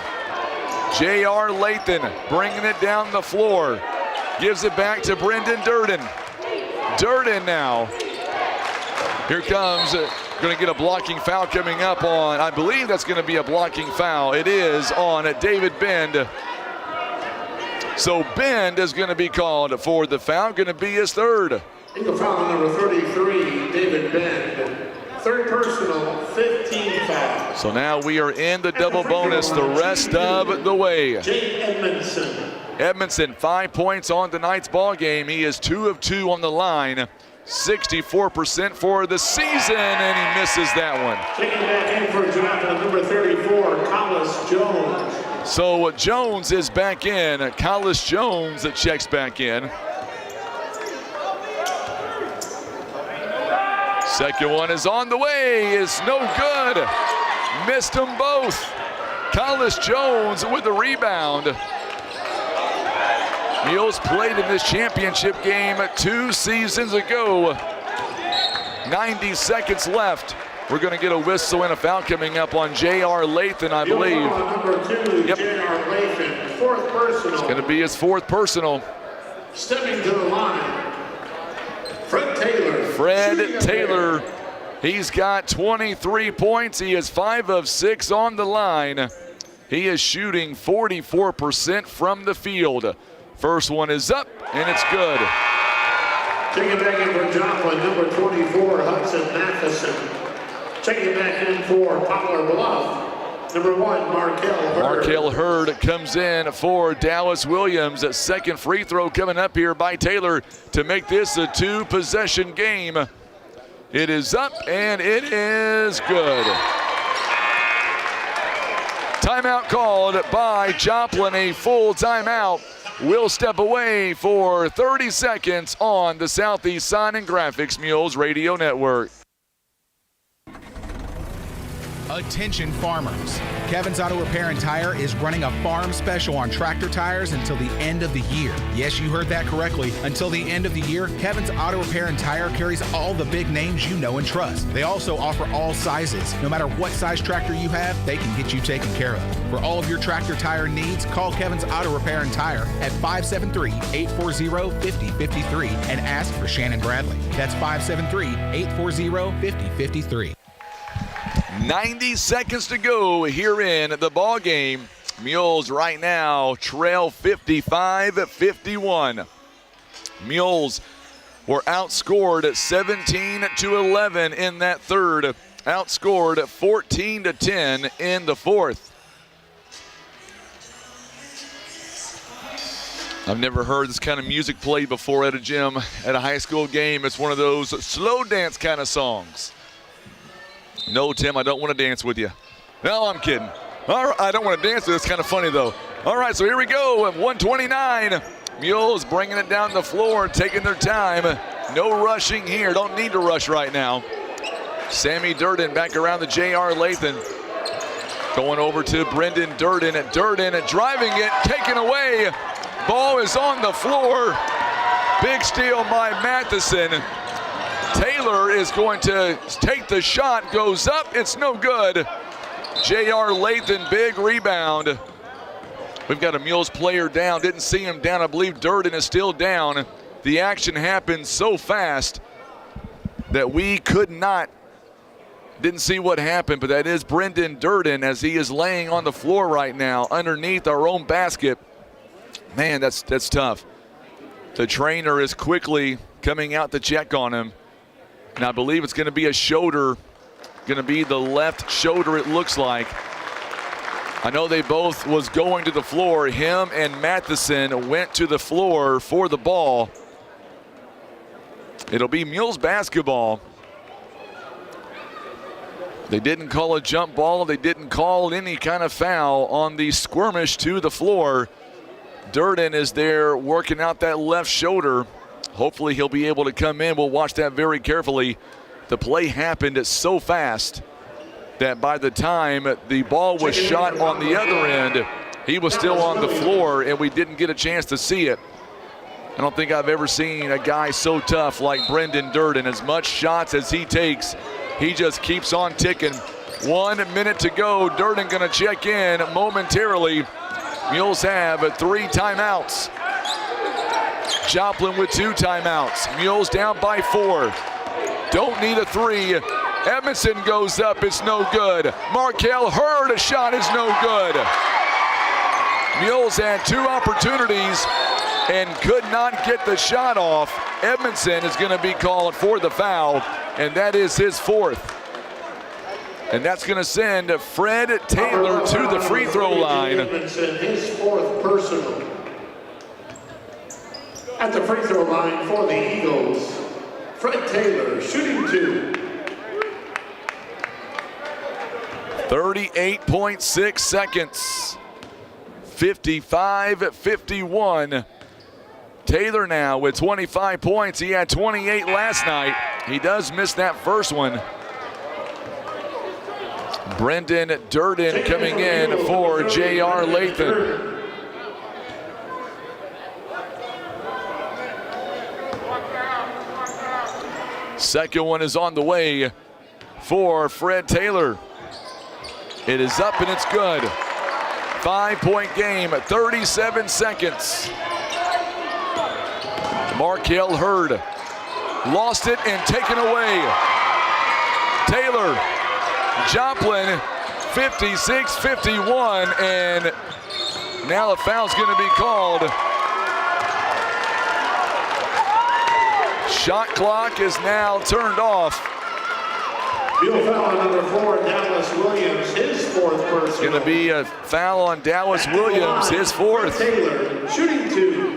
J.R. Lathan bringing it down the floor. Gives it back to Brendan Durden. Durden now. Here comes, going to get a blocking foul coming up on, I believe that's going to be a blocking foul. It is on David Bend. So Bend is going to be called for the foul, going to be his 3rd. Eagle foul number 33, David Bend. Third personal, 15 foul. So now we are in the double bonus the rest of the way. Jake Edmondson. Edmondson, 5 points on tonight's ball game. He is 2 of 2 on the line. 64% for the season, and he misses that one. Taking back in for Joplin, number 34, Collis Jones. So Jones is back in. Collis Jones checks back in. Second one is on the way. It's no good. Missed them both. Collis Jones with the rebound. Mules played in this championship game 2 seasons ago. 90 seconds left. We're going to get a whistle and a foul coming up on J.R. Lathan, I believe. Number 2, Yep. J.R. Lathan, 4th personal. It's going to be his 4th personal. Stepping to the line, Fred Taylor. Fred Taylor, he's got 23 points. He is 5 of 6 on the line. He is shooting 44% from the field. First one is up, and it's good. Taking back in for Joplin, number 24, Hudson Matheson. Checking back in for Poplar Bluff, number 1, Markel Hurd. Markel Hurd comes in for Dallas Williams. Second free throw coming up here by Taylor to make this a 2-possession game. It is up, and it is good. Timeout called by Joplin, a full timeout. We'll step away for 30 seconds on the Southeast Sign and Graphics Mules Radio Network. Attention farmers. Kevin's Auto Repair and Tire is running a farm special on tractor tires until the end of the year. Yes, you heard that correctly. Until the end of the year, Kevin's Auto Repair and Tire carries all the big names you know and trust. They also offer all sizes. No matter what size tractor you have, they can get you taken care of. For all of your tractor tire needs, call Kevin's Auto Repair and Tire at 573-840-5053 and ask for Shannon Bradley. That's 573-840-5053. 90 seconds to go here in the ball game. Mules right now trail 55-51. Mules were outscored 17-11 in that third, outscored 14-10 in the fourth. I've never heard this kind of music played before at a gym, at a high school game. It's one of those slow dance kind of songs. No, Tim, I don't want to dance with you. No, I'm kidding. All right, I don't want to dance with you. It's kind of funny, though. All right, so here we go. 129. Mules bringing it down the floor, taking their time. No rushing here. Don't need to rush right now. Sammy Durden back around the J.R. Lathan. Going over to Brendan Durden. Durden driving it, taken away. Ball is on the floor. Big steal by Matheson. Taylor is going to take the shot, goes up, it's no good. J.R. Lathan, big rebound. We've got a Mules player down, didn't see him down. I believe Durden is still down. The action happened so fast that we didn't see what happened, but that is Brendan Durden as he is laying on the floor right now underneath our own basket. Man, that's tough. The trainer is quickly coming out to check on him. And I believe it's going to be a shoulder, going to be the left shoulder it looks like. I know they both was going to the floor. Him and Matheson went to the floor for the ball. It'll be Mules basketball. They didn't call a jump ball. They didn't call any kind of foul on the skirmish to the floor. Durden is there working out that left shoulder. Hopefully he'll be able to come in. We'll watch that very carefully. The play happened so fast that by the time the ball was shot on the other end, he was still on the floor and we didn't get a chance to see it. I don't think I've ever seen a guy so tough like Brendan Durden. As much shots as he takes, he just keeps on ticking. 1 minute to go. Durden gonna check in momentarily. Mules have 3 timeouts. Joplin with 2 timeouts. Mules down by 4. Don't need a 3. Edmondson goes up, it's no good. Markel Hurd, a shot is no good. Mules had 2 opportunities and could not get the shot off. Edmondson is going to be called for the foul, and that is his 4th. And that's going to send Fred Taylor to the free throw line. Edmondson, his 4th personal. At the free throw line for the Eagles, Fred Taylor shooting 2. 38.6 seconds. 55-51. Taylor now with 25 points. He had 28 last night. He does miss that first one. Brendan Durden coming in for J.R. Lathan. Second one is on the way for Fred Taylor. It is up and it's good. 5-point game, 37 seconds. Markel Hurd lost it and taken away. Taylor, Joplin, 56-51, and now a foul's going to be called. Shot clock is now turned off. Field foul on number 4, Dallas Williams, his fourth personal. It's going to be a foul on Dallas Williams, his fourth. Taylor, shooting 2.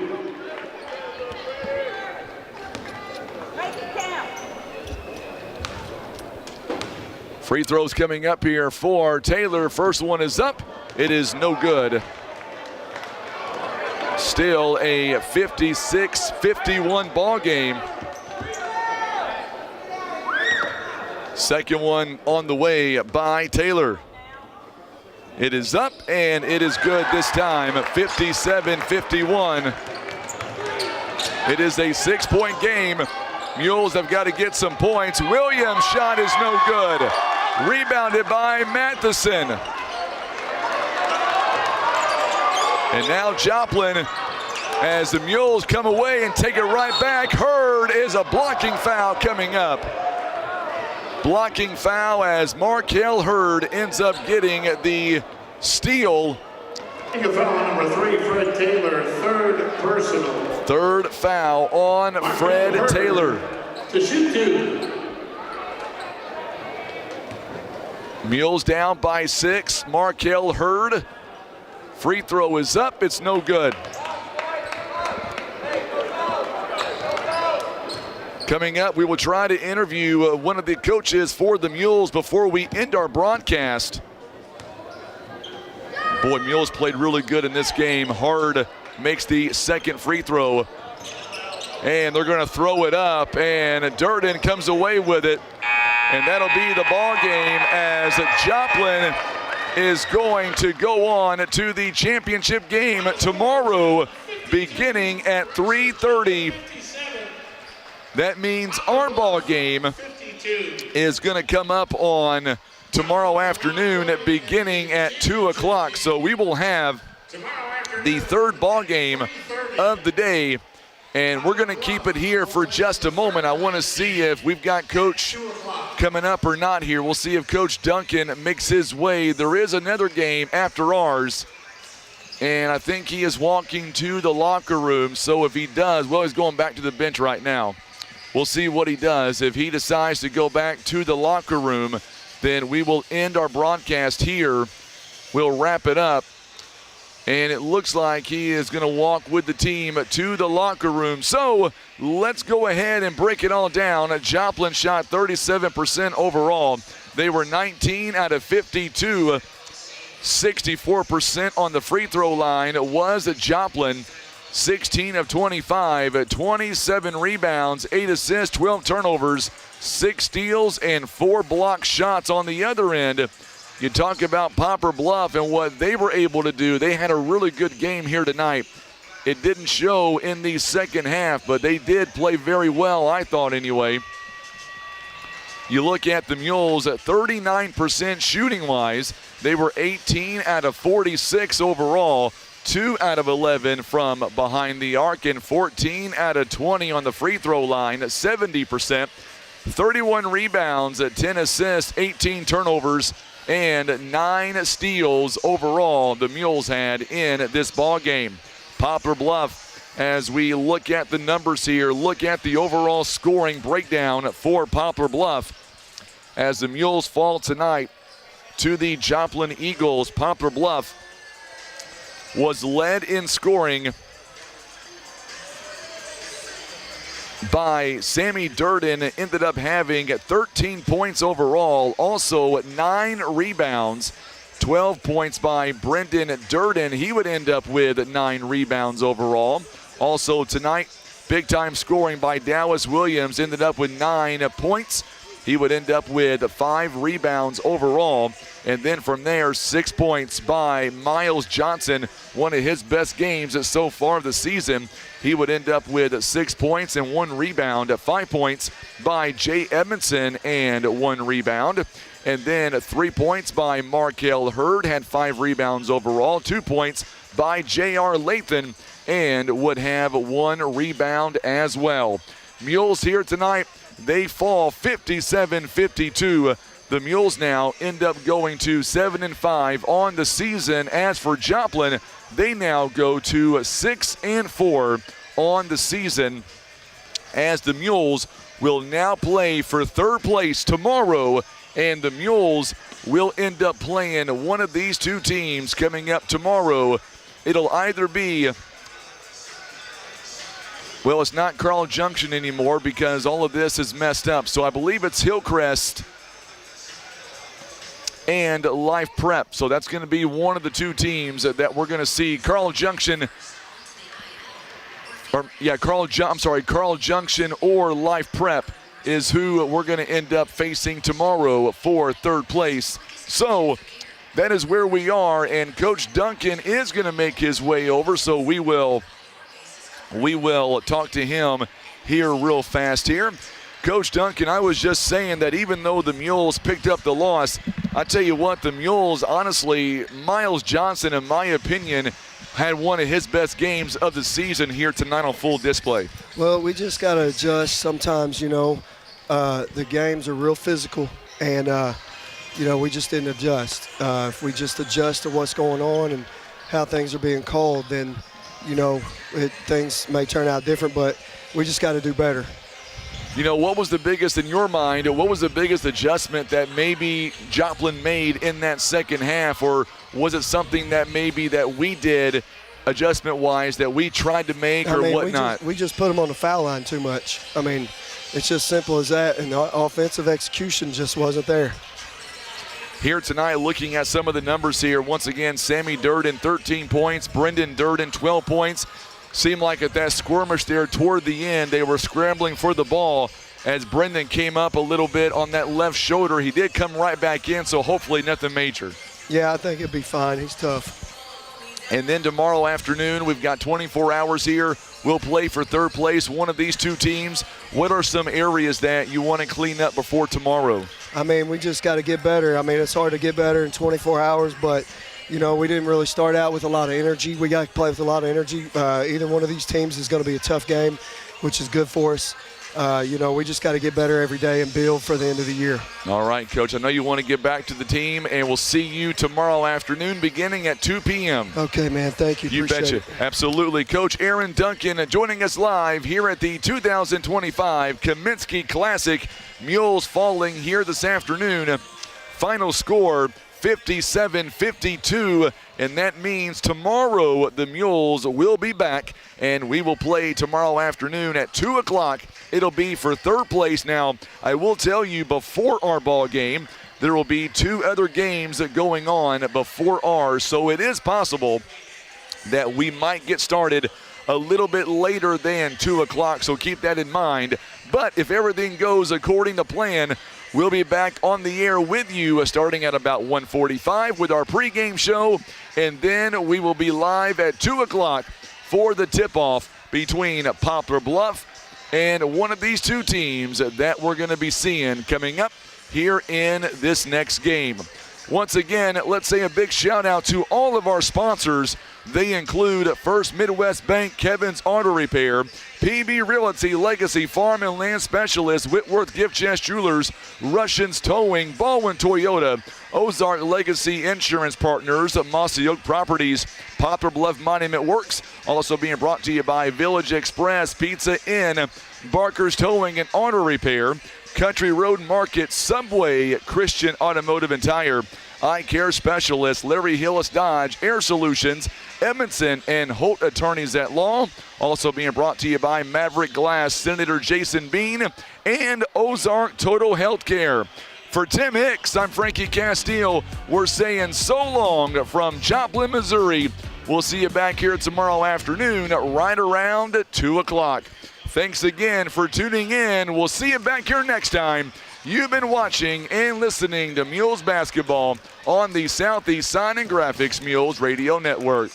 Free throws coming up here for Taylor. First one is up. It is no good. Still a 56-51 ball game. Second one on the way by Taylor. It is up and it is good this time, 57-51. It is a 6-point game. Mules have got to get some points. Williams' shot is no good. Rebounded by Matheson. And now Joplin, as the Mules come away and take it right back. Hurd is a blocking foul coming up. Blocking foul as Markel Hurd ends up getting the steal. Foul number 3, Fred Taylor, third personal. Third foul on Fred Taylor. To shoot 2. Mules down by 6. Markel Hurd. Free throw is up. It's no good. Coming up, we will try to interview one of the coaches for the Mules before we end our broadcast. Boy, Mules played really good in this game. Hard makes the second free throw. And they're going to throw it up, and Durden comes away with it. And that'll be the ball game as Joplin is going to go on to the championship game tomorrow beginning at 3:30. That means our ball game is going to come up on tomorrow afternoon beginning at 2 o'clock. So we will have the third ball game of the day, and we're going to keep it here for just a moment. I want to see if we've got Coach coming up or not here. We'll see if Coach Duncan makes his way. There is another game after ours, and I think he is walking to the locker room. So if he does, well, he's going back to the bench right now. We'll see what he does. If he decides to go back to the locker room, then we will end our broadcast here. We'll wrap it up. And it looks like he is going to walk with the team to the locker room. So let's go ahead and break it all down. Joplin shot 37% overall. They were 19 out of 52. 64% on the free throw line was Joplin. 16 of 25, 27 rebounds, 8 assists, 12 turnovers, 6 steals, and 4 block shots on the other end. You talk about Poplar Bluff and what they were able to do. They had a really good game here tonight. It didn't show in the second half, but they did play very well, I thought anyway. You look at the Mules at 39% shooting-wise. They were 18 out of 46 overall. 2 out of 11 from behind the arc, and 14 out of 20 on the free throw line, 70%. 31 rebounds, 10 assists, 18 turnovers, and 9 steals overall the Mules had in this ball game. Poplar Bluff, as we look at the numbers here, look at the overall scoring breakdown for Poplar Bluff. As the Mules fall tonight to the Joplin Eagles, Poplar Bluff was led in scoring by Sammy Durden. Ended up having 13 points overall, also 9 rebounds, 12 points by Brendan Durden. He would end up with 9 rebounds overall. Also tonight, big time scoring by Dallas Williams, ended up with 9 points He would end up with 5 rebounds overall. And then from there, 6 points by Miles Johnson, one of his best games so far this season. He would end up with 6 points and 1 rebound. 5 points by Jay Edmondson and 1 rebound. And then 3 points by Markel Hurd, had 5 rebounds overall. 2 points by J.R. Lathan and would have 1 rebound as well. Mules here tonight, they fall 57-52. The Mules now end up going to 7-5 on the season. As for Joplin, they now go to 6-4 on the season, as the Mules will now play for 3rd place tomorrow, and the Mules will end up playing one of these 2 teams coming up tomorrow. It'll either be, well, it's not Carl Junction anymore because all of this is messed up. So I believe it's Hillcrest and Life Prep. So that's going to be one of the 2 teams that we're going to see. Carl Junction or Life Prep is who we're going to end up facing tomorrow for 3rd place. So that is where we are, and Coach Duncan is going to make his way over, so we will talk to him here real fast here. Coach Duncan, I was just saying that even though the Mules picked up the loss, I tell you what, the Mules, honestly, Miles Johnson, in my opinion, had one of his best games of the season here tonight on full display. Well, we just got to adjust sometimes, the games are real physical, and, we just didn't adjust. If we just adjust to what's going on and how things are being called, then, things may turn out different, but we just got to do better. What was the biggest in your mind? What was the biggest adjustment that maybe Joplin made in that second half, or was it something that maybe that we did adjustment-wise that we tried to make or whatnot? We just put them on the foul line too much. It's just simple as that, and the offensive execution just wasn't there. Here tonight, looking at some of the numbers here, once again, Sammy Durden, 13 points, Brendan Durden, 12 points. Seemed like at that skirmish there toward the end, they were scrambling for the ball as Brendan came up a little bit on that left shoulder. He did come right back in, so hopefully nothing major. Yeah, I think it'll be fine. He's tough. And then tomorrow afternoon, we've got 24 hours here. We'll play for 3rd place, one of these 2 teams. What are some areas that you want to clean up before tomorrow? We just got to get better. It's hard to get better in 24 hours, but we didn't really start out with a lot of energy. We got to play with a lot of energy. Either one of these teams is going to be a tough game, which is good for us. We just got to get better every day and build for the end of the year. All right, Coach. I know you want to get back to the team, and we'll see you tomorrow afternoon beginning at 2 p.m. Okay, man. Thank you. You betcha. Absolutely. Coach Aaron Duncan joining us live here at the 2025 Kaminsky Classic. Mules falling here this afternoon. Final score, 57-52, and that means tomorrow the Mules will be back, and we will play tomorrow afternoon at 2 o'clock. It'll be for 3rd place. Now, I will tell you before our ball game, there will be 2 other games going on before ours, so it is possible that we might get started a little bit later than 2 o'clock, so keep that in mind. But if everything goes according to plan, we'll be back on the air with you starting at about 1:45 with our pregame show, and then we will be live at 2 o'clock for the tip-off between Poplar Bluff and one of these 2 teams that we're going to be seeing coming up here in this next game. Once again, let's say a big shout out to all of our sponsors. They include First Midwest Bank, Kevin's Auto Repair, PB Realty, Legacy Farm and Land Specialist, Whitworth Gift Chest Jewelers, Russians Towing, Baldwin Toyota, Ozark Legacy Insurance Partners, Mossy Oak Properties, Poplar Bluff Monument Works, also being brought to you by Village Express Pizza Inn, Barker's Towing and Auto Repair, Country Road Market, Subway, Christian Automotive and Tire, Eye Care Specialist, Larry Hillis Dodge, Air Solutions, Edmondson and Holt Attorneys at Law. Also being brought to you by Maverick Glass, Senator Jason Bean, and Ozark Total Healthcare. For Tim Hicks, I'm Frankie Castile. We're saying so long from Joplin, Missouri. We'll see you back here tomorrow afternoon right around 2 o'clock. Thanks again for tuning in. We'll see you back here next time You've been watching and listening to Mules basketball on the Southeast Sign and Graphics Mules Radio Network.